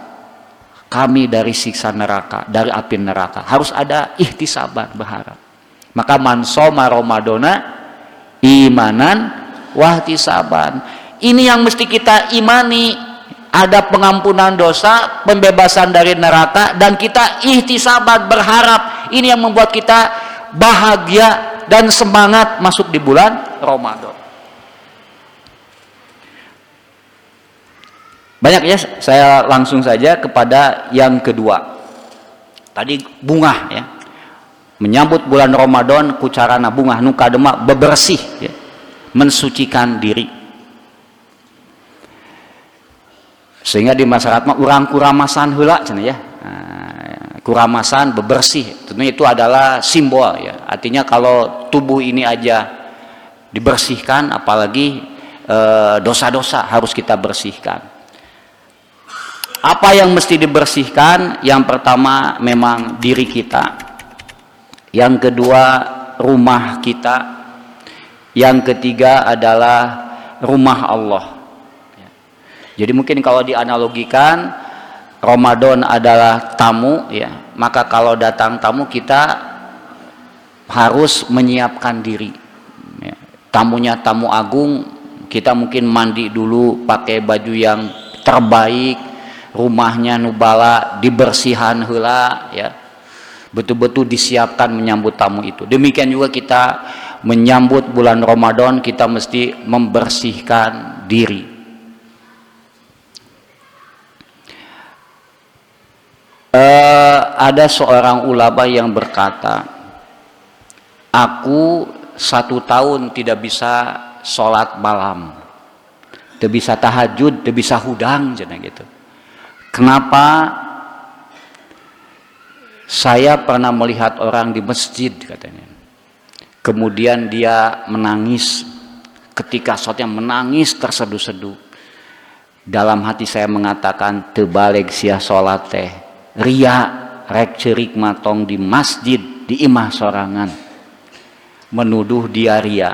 kami dari siksa neraka, dari api neraka. Harus ada ihtisaban, berharap. Maka man shoma ramadana imanan wahtisaban, Ini yang mesti kita imani, ada pengampunan dosa, pembebasan dari neraka, dan kita ihtisabat berharap. Ini yang membuat kita bahagia dan semangat masuk di bulan Ramadan. Banyak ya, saya langsung saja kepada yang kedua. Tadi bunga ya. Menyambut bulan Ramadan kucarana bunga nuka demak bebersih ya. Mensucikan diri. Sehingga di masyarakat mah urang kuramasan heula cenah ya. Kuramasan bebersih. Tentunya itu adalah simbol ya. Artinya kalau tubuh ini aja dibersihkan, apalagi dosa-dosa harus kita bersihkan. Apa yang mesti dibersihkan? Yang pertama memang diri kita, yang kedua rumah kita, yang ketiga adalah rumah Allah. Jadi mungkin kalau dianalogikan, Ramadan adalah tamu ya, maka kalau datang tamu kita harus menyiapkan diri ya. Tamunya tamu agung, kita mungkin mandi dulu pakai baju yang terbaik, rumahnya nubala dibersihan heula ya, betul-betul disiapkan menyambut tamu itu. Demikian juga kita menyambut bulan Ramadan, kita mesti membersihkan diri. Ada seorang ulama yang berkata, aku 1 tahun tidak bisa sholat malam, tidak bisa tahajud, tidak bisa hudang, jangan gitu. Kenapa? Saya pernah melihat orang di masjid katanya. Kemudian dia menangis ketika sholatnya, menangis terseduh-seduh. Dalam hati saya mengatakan, terbalik sia sholat teh ria rek cerik matong di masjid di imah sorangan, menuduh dia ria.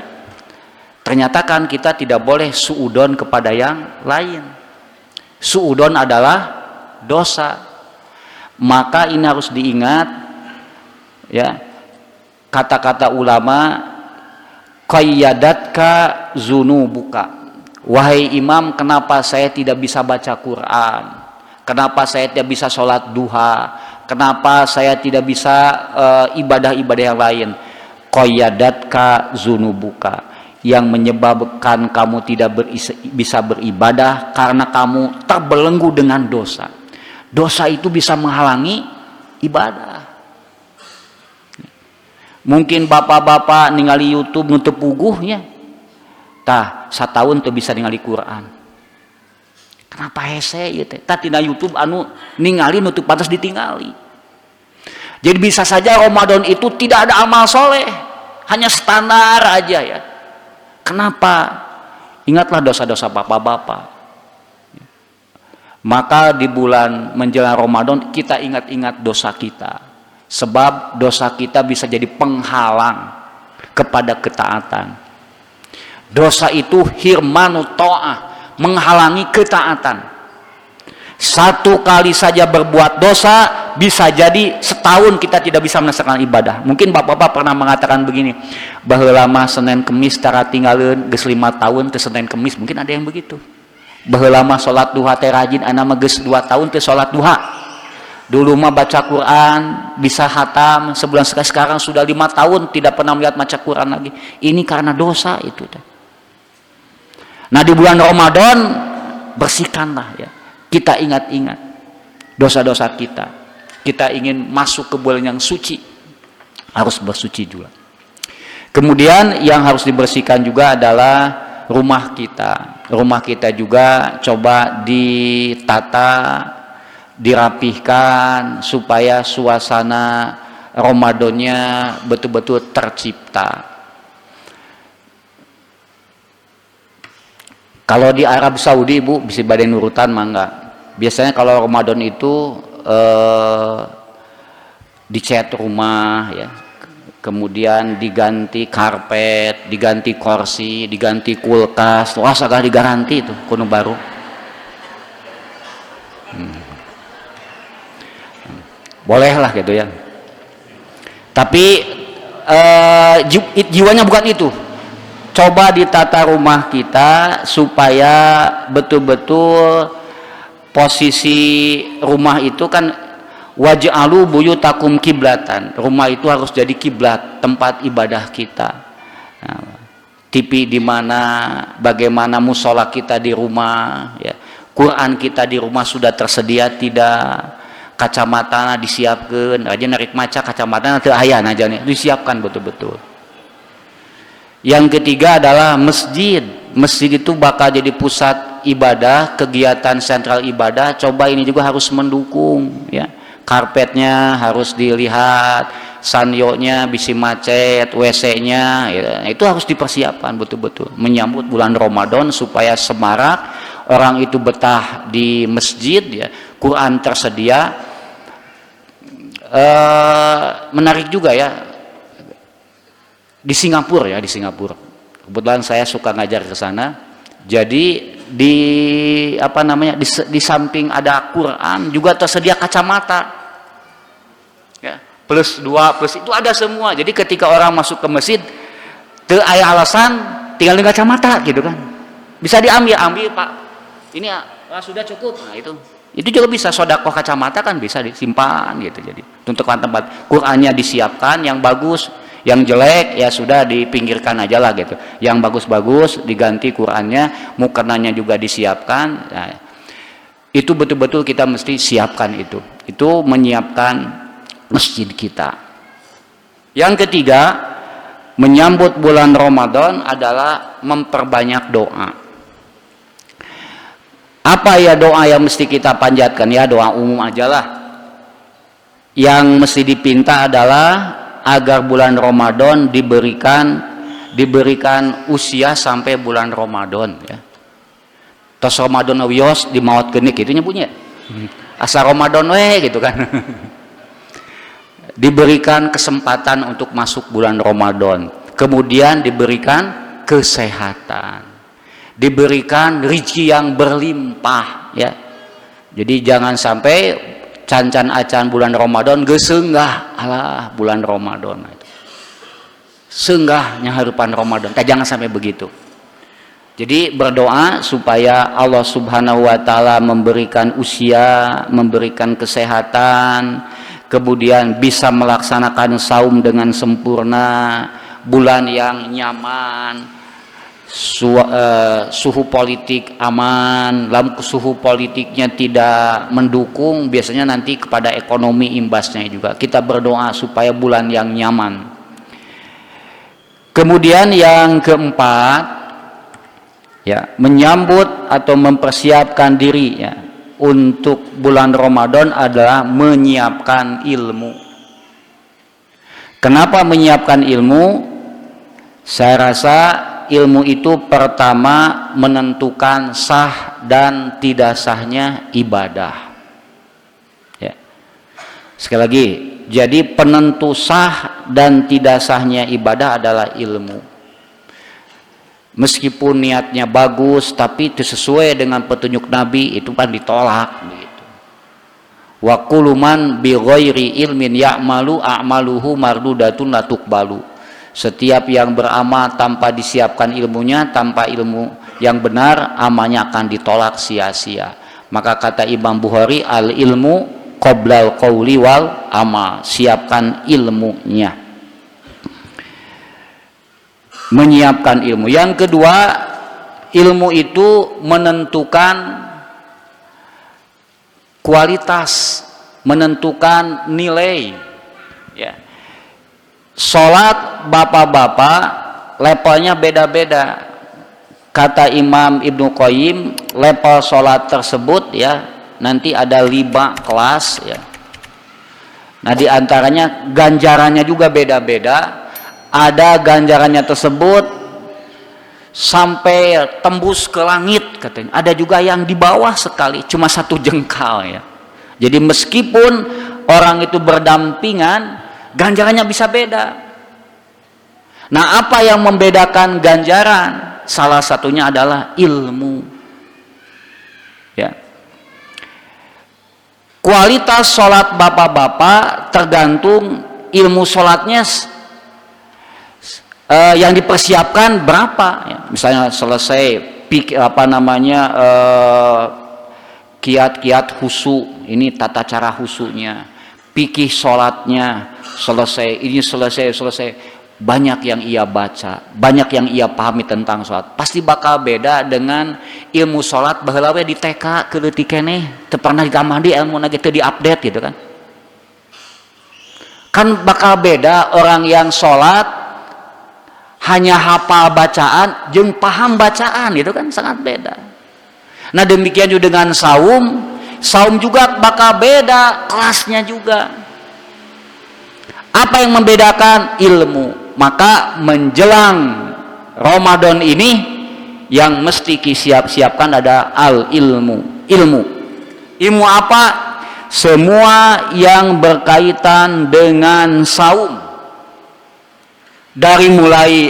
Ternyata kan kita tidak boleh suudon kepada yang lain. Suudon adalah dosa. Maka ini harus diingat ya, kata-kata ulama, qayyadatka zunubuka. Wahai imam, kenapa saya tidak bisa baca Quran? Kenapa saya tidak bisa sholat duha? Kenapa saya tidak bisa ibadah-ibadah yang lain? Qayyadatka zunubuka. Yang menyebabkan kamu tidak bisa beribadah karena kamu terbelenggu dengan dosa. Dosa itu bisa menghalangi ibadah. Mungkin bapak-bapak ningali YouTube nutup puguhnya, tah 1 tahun tuh bisa ningali Quran. Kenapa hese ieu teh? Tah tina YouTube anu ningali nutup pantas ditingali. Jadi bisa saja Ramadan itu tidak ada amal soleh, hanya standar aja ya. Kenapa? Ingatlah dosa-dosa bapak-bapak. Maka di bulan menjelang Ramadan kita ingat-ingat dosa kita. Sebab dosa kita bisa jadi penghalang kepada ketaatan. Dosa itu hirmanu ta'ah, menghalangi ketaatan. 1 kali saja berbuat dosa bisa jadi setahun kita tidak bisa melaksanakan ibadah. Mungkin bapak-bapak pernah mengatakan begini, baheula mah Senin Kemis tara tinggalin geus 5 tahun ke Senin Kemis, mungkin ada yang begitu. Baheula mah salat duha teh rajin, ana mah geus 2 tahun teh salat duha. Dulu mah baca Quran bisa hatam sebulan sekali, sekarang sudah 5 tahun tidak pernah melihat baca Quran lagi. Ini karena dosa itu. Nah di bulan Ramadan bersihkanlah ya. Kita ingat-ingat dosa-dosa kita. Kita ingin masuk ke bulan yang suci, harus bersuci juga. Kemudian yang harus dibersihkan juga adalah rumah kita. Rumah kita juga coba ditata, dirapihkan supaya suasana Ramadannya betul-betul tercipta. Kalau di Arab Saudi Bu bisa badai nurutan mangga. Biasanya kalau Ramadan itu dicat rumah ya, kemudian diganti karpet, diganti kursi, diganti kulkas, wah sagala digaranti itu kuno baru. Boleh lah gitu ya. Tapi jiwanya bukan itu. coba ditata rumah kita supaya betul-betul posisi rumah itu kan waj'alu buyutakum kiblatan. Rumah itu harus jadi kiblat, tempat ibadah kita. Nah, TV di mana, bagaimana musola kita di rumah, ya. Quran kita di rumah sudah tersedia tidak? Kacamata disiapkan, aja narik maca kacamata teu aya aja nih, disiapkan betul-betul. Yang ketiga adalah masjid. Masjid itu bakal jadi pusat ibadah, kegiatan sentral ibadah. Coba ini juga harus mendukung, ya. Karpetnya harus dilihat, sanyonya bisi macet, WC-nya, ya. Itu harus dipersiapkan betul-betul. Menyambut bulan Ramadan supaya semarak, orang itu betah di masjid, ya. Quran tersedia. Menarik juga ya di Singapura, ya, di Singapura. Kebetulan saya suka ngajar ke sana. Jadi di apa namanya, di samping ada Quran juga tersedia kacamata, ya, plus 2 plus itu ada semua. Jadi ketika orang masuk ke masjid teu aya alasan tinggal dengan kacamata gitu kan, bisa ambil Pak, ini sudah cukup. Nah itu juga bisa, sodakoh kacamata kan bisa disimpan gitu. Jadi untuk tempat Qurannya disiapkan yang bagus, yang jelek ya sudah dipinggirkan aja lah gitu. Yang bagus-bagus diganti Qurannya, mukenanya juga disiapkan. Nah, itu betul-betul kita mesti siapkan itu. Itu menyiapkan masjid kita. Yang ketiga, menyambut bulan Ramadan adalah memperbanyak doa. Apa ya doa yang mesti kita panjatkan? Ya doa umum aja lah. Yang mesti dipinta adalah agar bulan Ramadan diberikan usia sampai bulan Ramadan, ya. Tos Ramadan wios di maut genik itu nyebutnya. Asa Ramadan we gitu kan. Diberikan kesempatan untuk masuk bulan Ramadan. Kemudian diberikan kesehatan. Diberikan rezeki yang berlimpah, ya. Jadi jangan sampai cancan acan bulan Ramadan gesenggah alah bulan Ramadan itu. Senggahnya harapan Ramadan. Jangan sampai begitu. Jadi berdoa supaya Allah Subhanahu wa taala memberikan usia, memberikan kesehatan, kemudian bisa melaksanakan saum dengan sempurna, bulan yang nyaman, suhu politik aman. Dalam suhu politiknya tidak mendukung, biasanya nanti kepada ekonomi imbasnya juga. Kita berdoa supaya bulan yang nyaman. Kemudian yang keempat, ya, menyambut atau mempersiapkan diri, ya, untuk bulan Ramadan adalah menyiapkan ilmu. Kenapa menyiapkan ilmu? Saya rasa ilmu itu pertama menentukan sah dan tidak sahnya ibadah, ya. Sekali lagi, jadi penentu sah dan tidak sahnya ibadah adalah ilmu. Meskipun niatnya bagus tapi itu sesuai dengan petunjuk Nabi, itu kan ditolak begitu. Wa kullu man bi ghairi ilmin ya'malu a'maluhu mardudatun la tuqbalu. Setiap yang beramal tanpa disiapkan ilmunya, tanpa ilmu yang benar, amalnya akan ditolak sia-sia. Maka kata Imam Bukhari, al ilmu qoblal qawli wal amal. Siapkan ilmunya. Menyiapkan ilmu. Yang kedua, ilmu itu menentukan kualitas, menentukan nilai, ya. Sholat bapak-bapak levelnya beda-beda. Kata Imam Ibnu Qayyim, level sholat tersebut, ya, nanti ada 5 kelas, ya. Nah diantaranya ganjarannya juga beda-beda. Ada ganjarannya tersebut sampai tembus ke langit katanya. Ada juga yang di bawah sekali, cuma 1 jengkal, ya. Jadi meskipun orang itu berdampingan, ganjarannya bisa beda. Nah, apa yang membedakan ganjaran? Salah satunya adalah ilmu, ya. Kualitas sholat bapak-bapak tergantung ilmu sholatnya yang dipersiapkan berapa ya. Misalnya selesai kiat-kiat husu, ini tata cara husunya, fikih sholatnya selesai, ini selesai, banyak yang ia baca, banyak yang ia pahami tentang sholat. Pasti bakal beda dengan ilmu sholat baheula we di TK keleutik keneh teu pernah ditambah di ilmu gitu, diupdate gitu kan. Kan bakal beda orang yang sholat hanya hafal bacaan jeung paham bacaan, itu kan sangat beda. Nah demikian juga dengan saum juga bakal beda kelasnya juga. Apa yang membedakan? Ilmu. Maka menjelang Ramadan ini yang mesti disiapkan ada ilmu. Ilmu apa? Semua yang berkaitan dengan saum. Dari mulai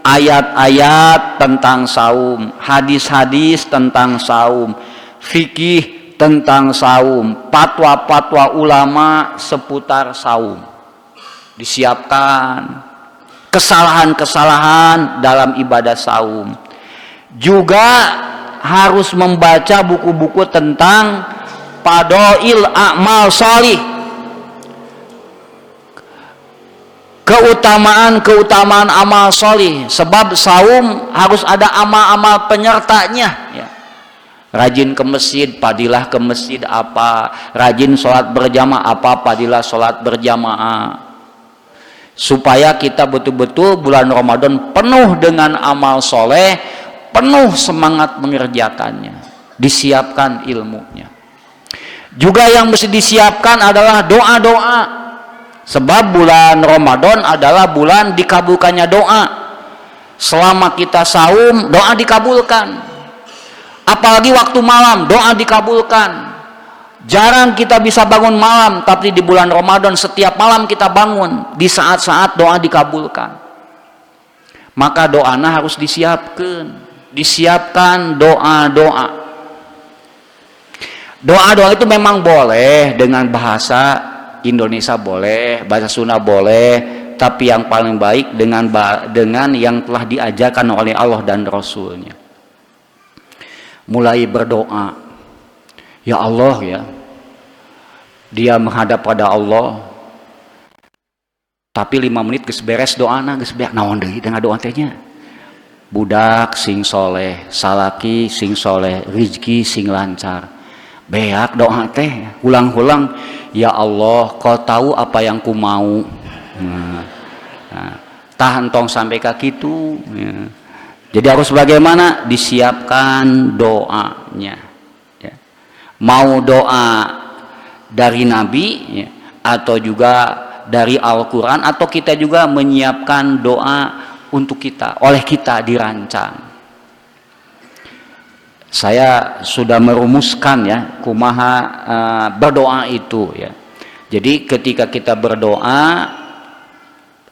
ayat-ayat tentang saum, hadis-hadis tentang saum, fikih tentang saum, fatwa-fatwa ulama seputar saum. Disiapkan kesalahan-kesalahan dalam ibadah saum. Juga harus membaca buku-buku tentang fadail a'mal shalih. Keutamaan amal solih, sebab saum harus ada amal-amal penyertanya ya. Rajin ke masjid, fadilah ke masjid apa, rajin sholat berjamaah apa, fadilah sholat berjamaah, supaya kita betul-betul bulan Ramadan penuh dengan amal soleh, penuh semangat mengerjakannya. Disiapkan ilmunya. Juga yang mesti disiapkan adalah doa-doa. Sebab bulan Ramadan adalah bulan dikabulkannya doa. Selama kita saum, doa dikabulkan. Apalagi waktu malam, doa dikabulkan. Jarang kita bisa bangun malam, tapi di bulan Ramadan setiap malam kita bangun. Di saat-saat doa dikabulkan. Maka doana harus disiapkan. Disiapkan doa-doa. Doa-doa itu memang boleh dengan bahasa Indonesia boleh, bahasa Sunda boleh, tapi yang paling baik dengan yang telah diajarkan oleh Allah dan Rasulnya. Mulai berdoa, ya Allah ya, dia menghadap pada Allah, tapi 5 menit geus beres doana, geus beak naon deui dengan doa tehnya. Budak sing soleh, salaki sing soleh, rizki sing lancar. Beak doa teh ulang-ulang, ya Allah kau tahu apa yang ku mau. Tahan tong sampai kaki itu ya. Jadi harus bagaimana? Disiapkan doanya ya. Mau doa dari Nabi ya, atau juga dari Al-Quran, atau kita juga menyiapkan doa untuk kita, oleh kita dirancang. Saya sudah merumuskan ya kumaha berdoa itu ya. Jadi ketika kita berdoa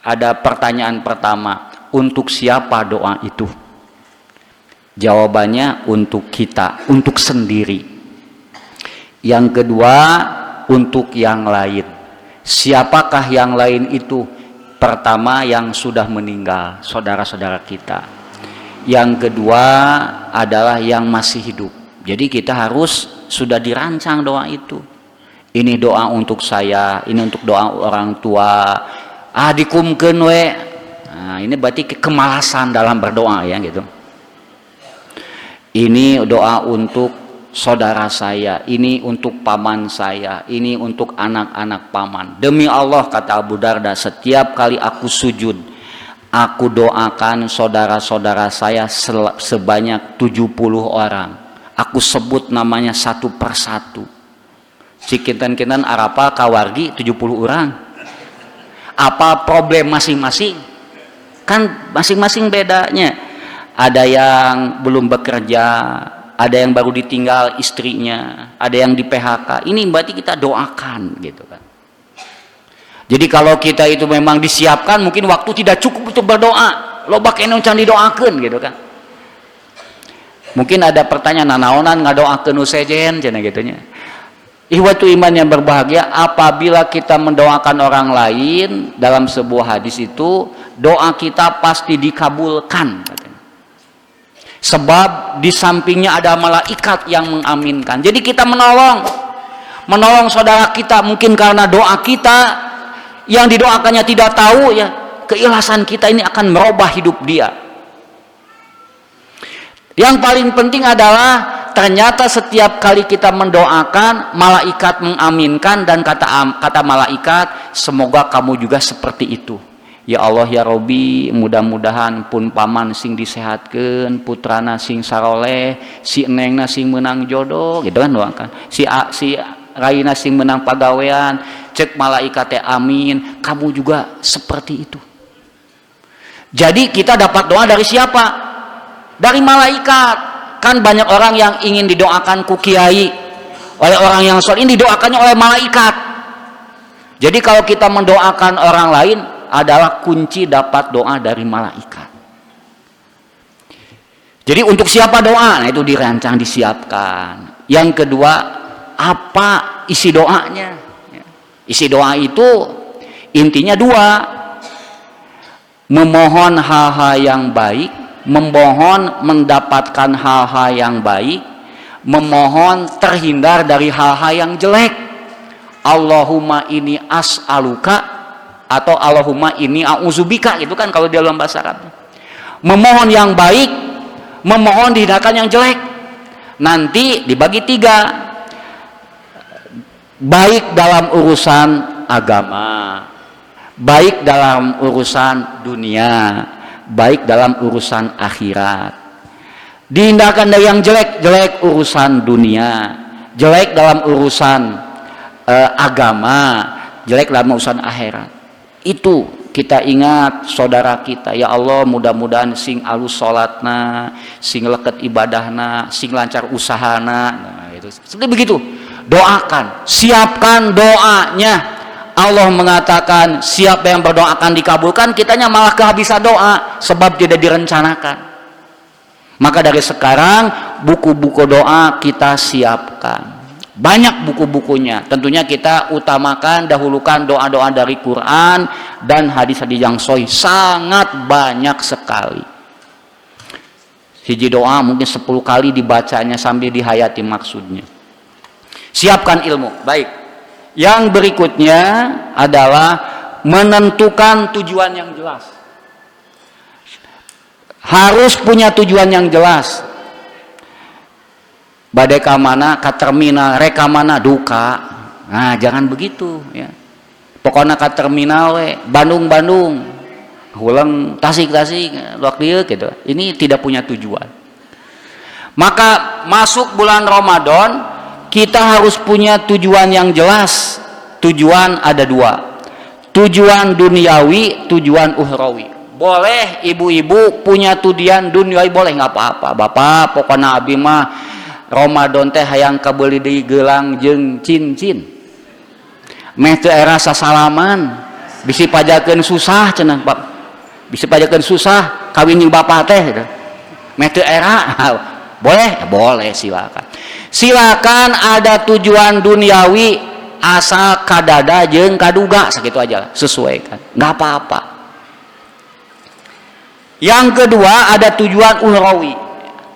ada pertanyaan pertama, untuk siapa doa itu? Jawabannya untuk kita, untuk sendiri. Yang kedua, untuk yang lain. Siapakah yang lain itu? Pertama, yang sudah meninggal, saudara-saudara kita. Yang kedua adalah yang masih hidup. Jadi kita harus sudah dirancang doa itu. Ini doa untuk saya, ini untuk doa orang tua. Dikumkeun we. Nah, ini berarti kemalasan dalam berdoa ya gitu. Ini doa untuk saudara saya, ini untuk paman saya, ini untuk anak-anak paman. Demi Allah, kata Abu Darda, setiap kali aku sujud, aku doakan saudara-saudara saya sebanyak 70 orang. Aku sebut namanya satu persatu. Cikinten-kinten arapa kawargi 70 orang. Apa problem masing-masing? Kan masing-masing bedanya. Ada yang belum bekerja, ada yang baru ditinggal istrinya, ada yang di PHK. Ini berarti kita doakan gitu kan. Jadi kalau kita itu memang disiapkan, mungkin waktu tidak cukup untuk berdoa. Loba kene can didoakeun gitu kan. Mungkin ada pertanyaan, nanaonan ngadoakeun nu sejen cenah gitunya. Ihwatu iman yang berbahagia, apabila kita mendoakan orang lain dalam sebuah hadis itu doa kita pasti dikabulkan katanya. Sebab di sampingnya ada malaikat yang mengaminkan. Jadi kita menolong saudara kita, mungkin karena doa kita yang didoakannya tidak tahu, ya keikhlasan kita ini akan merubah hidup dia. Yang paling penting adalah ternyata setiap kali kita mendoakan, malaikat mengaminkan, dan kata malaikat, semoga kamu juga seperti itu. Ya Allah ya Robi, mudah-mudahan pun paman sing disehatkeun, putrana sing saroleh, si nengna sing menang jodoh, gitu kan doakan. Si raina sing menang pagawean, cek malaikat teh amin, kamu juga seperti itu. Jadi kita dapat doa dari siapa? Dari malaikat. Kan banyak orang yang ingin didoakan ku kiai, oleh orang yang soleh, ini didoakannya oleh malaikat. Jadi kalau kita mendoakan orang lain adalah kunci dapat doa dari malaikat. Jadi untuk siapa doa? Nah, itu dirancang, disiapkan. Yang kedua, apa isi doanya? Isi doa itu intinya dua. Memohon hal-hal yang baik, memohon mendapatkan hal-hal yang baik, memohon terhindar dari hal-hal yang jelek. Allahumma ini as'aluka atau Allahumma ini a'udzubika, itu kan kalau di dalam bahasa Arab. Memohon yang baik, memohon dihindarkan yang jelek. Nanti dibagi tiga. Baik dalam urusan agama, baik dalam urusan dunia, baik dalam urusan akhirat. Dihindarkan dari yang jelek urusan dunia, jelek dalam urusan agama, jelek dalam urusan akhirat. Itu kita ingat saudara kita, ya Allah, mudah-mudahan sing alus salatna, sing leket ibadahna, sing lancar usahana. Nah, itu seperti begitu. Doakan, siapkan doanya. Allah mengatakan siapa yang berdoa akan dikabulkan, kitanya malah kehabisan doa sebab tidak direncanakan. Maka dari sekarang buku-buku doa kita siapkan. Banyak buku-bukunya. Tentunya kita utamakan, dahulukan doa-doa dari Quran dan hadis-hadis yang sahih. Sangat banyak sekali. Hiji doa mungkin 10 kali dibacanya sambil dihayati maksudnya. Siapkan ilmu. Baik. Yang berikutnya adalah menentukan tujuan yang jelas. Harus punya tujuan yang jelas. Badai ka mana, ka terminal, reka mana, duka. Nah, jangan begitu ya. Pokoknya ka terminal we, Bandung, hulang Tasik, luak dieu gitu. Ini tidak punya tujuan. Maka masuk bulan Ramadan, kita harus punya tujuan yang jelas. Tujuan ada dua. Tujuan duniawi, tujuan ukhrawi. Boleh ibu-ibu punya tujuan duniawi, boleh, nggak apa-apa. Bapak, pokoknya abi mah Ramadan teh hayang kabeuli deui gelang jeung cincin. Meh teu era sasalaman, bisi pajakeun susah cenah, Pak. Bisi pajakeun susah kawin jeung bapak teh gitu. Meh teu era. Boleh, silakan. Silakan ada tujuan duniawi asal kadada jeung kaduga, sakitu aja, sesuaikan. Enggak apa-apa. Yang kedua ada tujuan ukhrawi.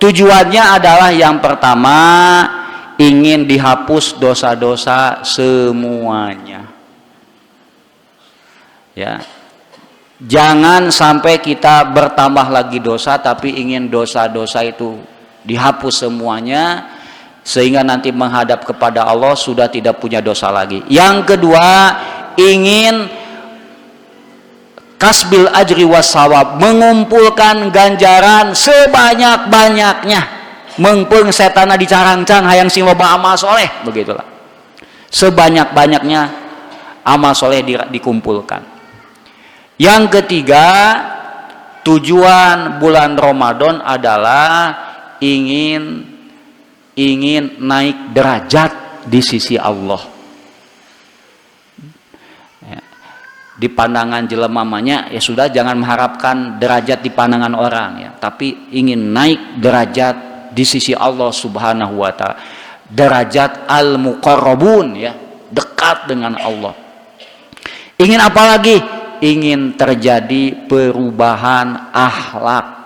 Tujuannya adalah yang pertama ingin dihapus dosa-dosa semuanya. Ya. Jangan sampai kita bertambah lagi dosa tapi ingin dosa-dosa itu dihapus semuanya sehingga nanti menghadap kepada Allah sudah tidak punya dosa lagi. Yang kedua, ingin kasbil ajri wasawab, mengumpulkan ganjaran sebanyak-banyaknya. Mengpung setana dicarang-cang hayang sing loba amal soleh, begitulah. Sebanyak-banyaknya amal soleh dikumpulkan. Yang ketiga, tujuan bulan Ramadan adalah ingin naik derajat di sisi Allah. Di pandangan jelemamanya ya sudah, jangan mengharapkan derajat di pandangan orang ya, tapi ingin naik derajat di sisi Allah Subhanahu wa taala. Derajat al-muqarrabun ya, dekat dengan Allah. Ingin apa lagi? ingin terjadi perubahan akhlak.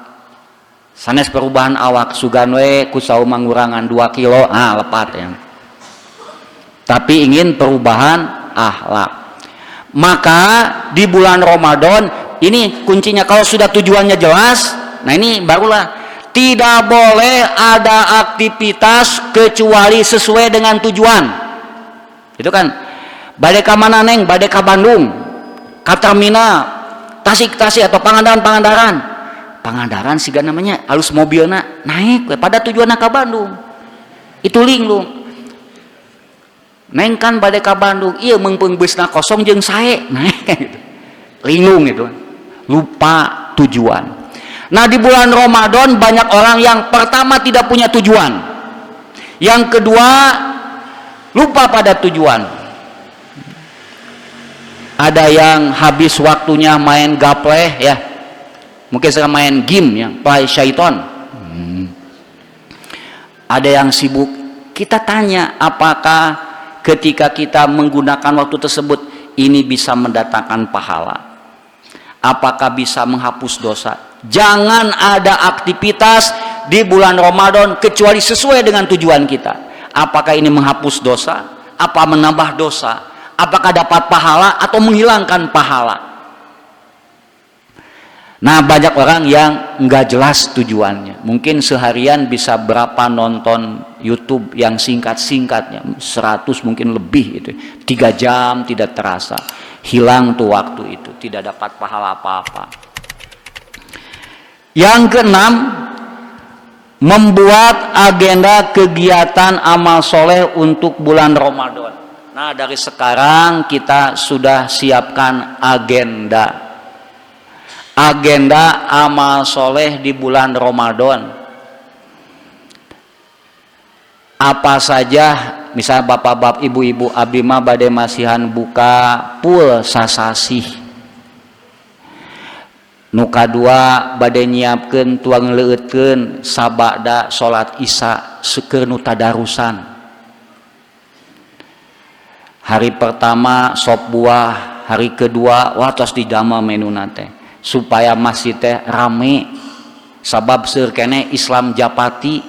Sanes perubahan awak sugan we kusau mangurangan 2 kilo lepat ya. Tapi ingin perubahan akhlak. Maka di bulan Ramadan ini kuncinya, kalau sudah tujuannya jelas, nah ini barulah tidak boleh ada aktivitas kecuali sesuai dengan tujuan. Itu kan bade ka mana neng, bade ka Bandung, ka terminal, Tasik atau Pangandaran siga namanya alus mobilna naik pada tujuanna ka Bandung. Itu linglung. Neng kan bade ka Bandung, ieu meungpeung busna kosong jeung sae naik gitu. Linglung itu. Lupa tujuan. Nah, di bulan Ramadan banyak orang yang pertama tidak punya tujuan. Yang kedua lupa pada tujuan. Ada yang habis waktunya main gapleh ya. Mungkin sedang main game yang play syaiton. Ada yang sibuk. Kita tanya, apakah ketika kita menggunakan waktu tersebut ini bisa mendatangkan pahala? Apakah bisa menghapus dosa? Jangan ada aktivitas di bulan Ramadan kecuali sesuai dengan tujuan kita. Apakah ini menghapus dosa? Apa menambah dosa? Apakah dapat pahala atau menghilangkan pahala? Nah, banyak orang yang nggak jelas tujuannya. Mungkin seharian bisa berapa nonton YouTube yang singkat-singkatnya, 100 mungkin lebih itu. 3 jam tidak terasa. Hilang tuh waktu itu, tidak dapat pahala apa-apa. Yang keenam, membuat agenda kegiatan amal soleh untuk bulan Ramadan. Nah, dari sekarang kita sudah siapkan agenda amal soleh di bulan Ramadan. Apa saja, misal bapak-bapak, ibu-ibu, abdi mah bade masihan buka pul sasasih. Nu kadua bade nyiapkeun tuang leueutkeun sabada salat Isya seukeur nu tadarusan. Hari pertama sop buah, hari kedua watos dijama menuna teh supaya masjid teh rame. Sabab seueur keneh Islam Japati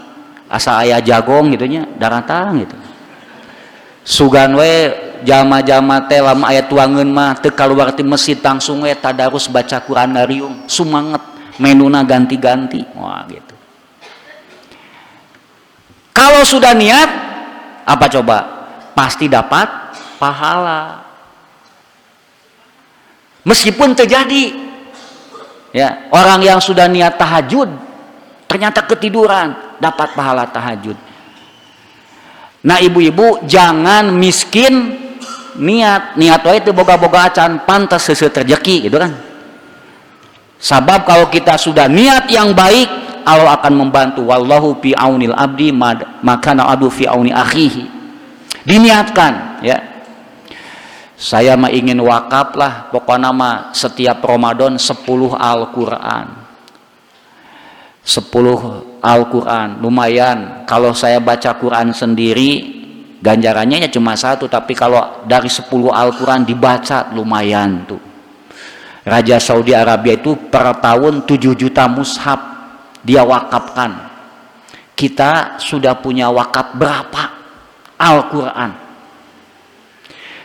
asa aya jagong gitu nya daratang gitu. Sugan we jama-jama teh lama aya tuangeun mah teu kaluar ti masjid langsung we tadarus baca Quran nariung sumanget menuna ganti-ganti. Wah gitu. Kalau sudah niat apa coba? Pasti dapat pahala. Meskipun terjadi ya, orang yang sudah niat tahajud ternyata ketiduran, dapat pahala tahajud. Nah, ibu-ibu jangan miskin niat wae teu boga-boga acan pantas seuseuh rezeki gitu kan. Sabab kalau kita sudah niat yang baik, Allah akan membantu. Wallahu fi aunil abdi maka abdu fi auni akhihi. Diniatkan ya. Saya mah ingin wakaf lah, pokoknya mah setiap Ramadan 10 Al-Quran. 10 Al-Quran, lumayan. Kalau saya baca Quran sendiri, ganjarannya ya cuma 1, tapi kalau dari 10 Al-Quran dibaca, lumayan tuh. Raja Saudi Arabia itu per tahun 7 juta mushaf dia wakafkan. Kita sudah punya wakaf berapa? Al-Quran.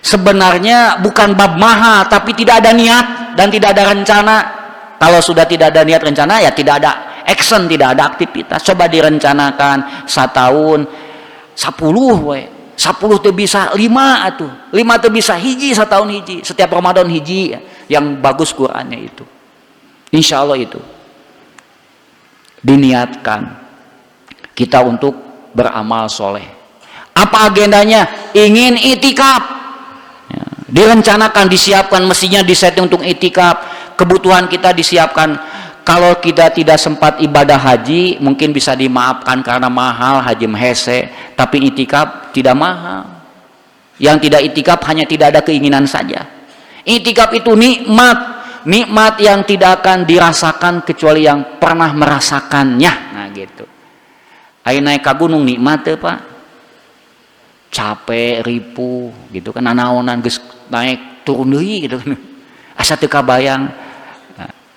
Sebenarnya bukan bab mahal, tapi tidak ada niat dan tidak ada rencana. Kalau sudah tidak ada niat rencana, ya tidak ada action, tidak ada aktivitas. Coba direncanakan setahun 10 we. 10 tuh bisa 5 atuh. 5 tuh bisa hiji setahun hiji. Setiap Ramadan hiji yang bagus Qur'annya itu. Insya Allah itu. Diniatkan kita untuk beramal soleh. Apa agendanya? Ingin itikaf. Ya, direncanakan, disiapkan, mestinya disetting untuk itikaf. Kebutuhan kita disiapkan. Kalau kita tidak sempat ibadah haji, mungkin bisa dimaafkan karena mahal, haji mehese. Tapi itikaf tidak mahal. Yang tidak itikaf hanya tidak ada keinginan saja. Itikaf itu nikmat yang tidak akan dirasakan kecuali yang pernah merasakannya. Nah gitu. Ayo naik ke gunung nikmat tuh Pak. Capek, ripuh gitu kan, nanaonan geus naik turun deui gitu kan. asa teu kabayang.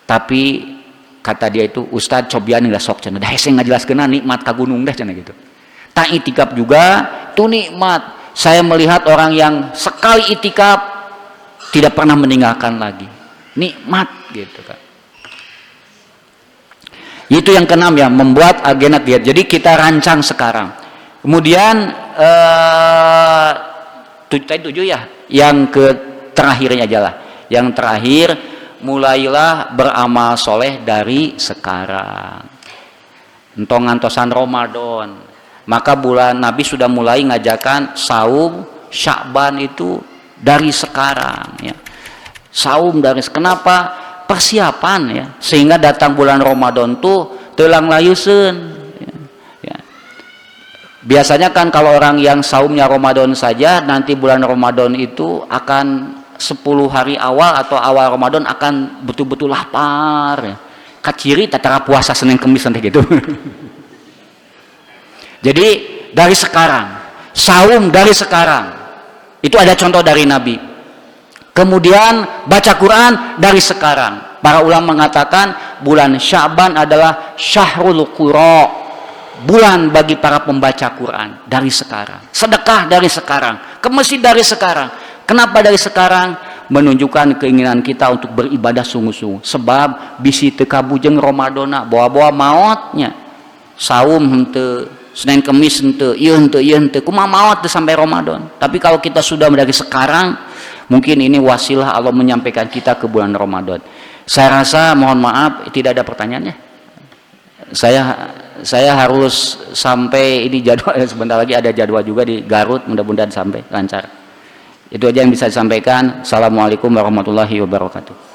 Tapi kata dia itu, Ustadz cobian lah sok cenah, dah hese ngajelaskeun nikmat ka gunung dah cenah gitu. Tak itikaf juga itu nikmat. Saya melihat orang yang sekali itikaf tidak pernah meninggalkan lagi. Nikmat gitu kan. Itu yang keenam ya, membuat agenda giat. Jadi kita rancang sekarang. Kemudian tujuh ya, yang terakhirnya aja lah. Yang terakhir, mulailah beramal soleh dari sekarang. Entong ngantosan Ramadan. Maka bulan Nabi sudah mulai ngajakan saum Sya'ban itu dari sekarang ya. Saum dari kenapa? Persiapan ya, sehingga datang bulan Ramadan tuh telang layuseun ya. Biasanya kan kalau orang yang saumnya Ramadan saja, nanti bulan Ramadan itu akan 10 hari awal atau awal Ramadan akan betul-betul lapar ya. Kaciri tatara puasa Senin Kemis nanti gitu. Jadi dari sekarang, saum dari sekarang. Itu ada contoh dari Nabi. Kemudian baca Quran dari sekarang. Para ulama mengatakan bulan Sya'ban adalah syahrul qura, bulan bagi para pembaca Quran dari sekarang. Sedekah dari sekarang, ke masjid dari sekarang. Kenapa dari sekarang? Menunjukkan keinginan kita untuk beribadah sungguh-sungguh. Sebab bisi teu kabujeng Ramadana, bawa-bawa maotnya. Saum henteu, Senin Kemis henteu, ieu henteu, kumaha maot teu sampai Ramadan. Tapi kalau kita sudah dari sekarang, mungkin ini wasilah Allah menyampaikan kita ke bulan Ramadan. Saya rasa mohon maaf tidak ada pertanyaannya. Saya harus sampai ini jadwal, sebentar lagi ada jadwal juga di Garut, mudah-mudahan sampai lancar. Itu aja yang bisa disampaikan. Assalamualaikum warahmatullahi wabarakatuh.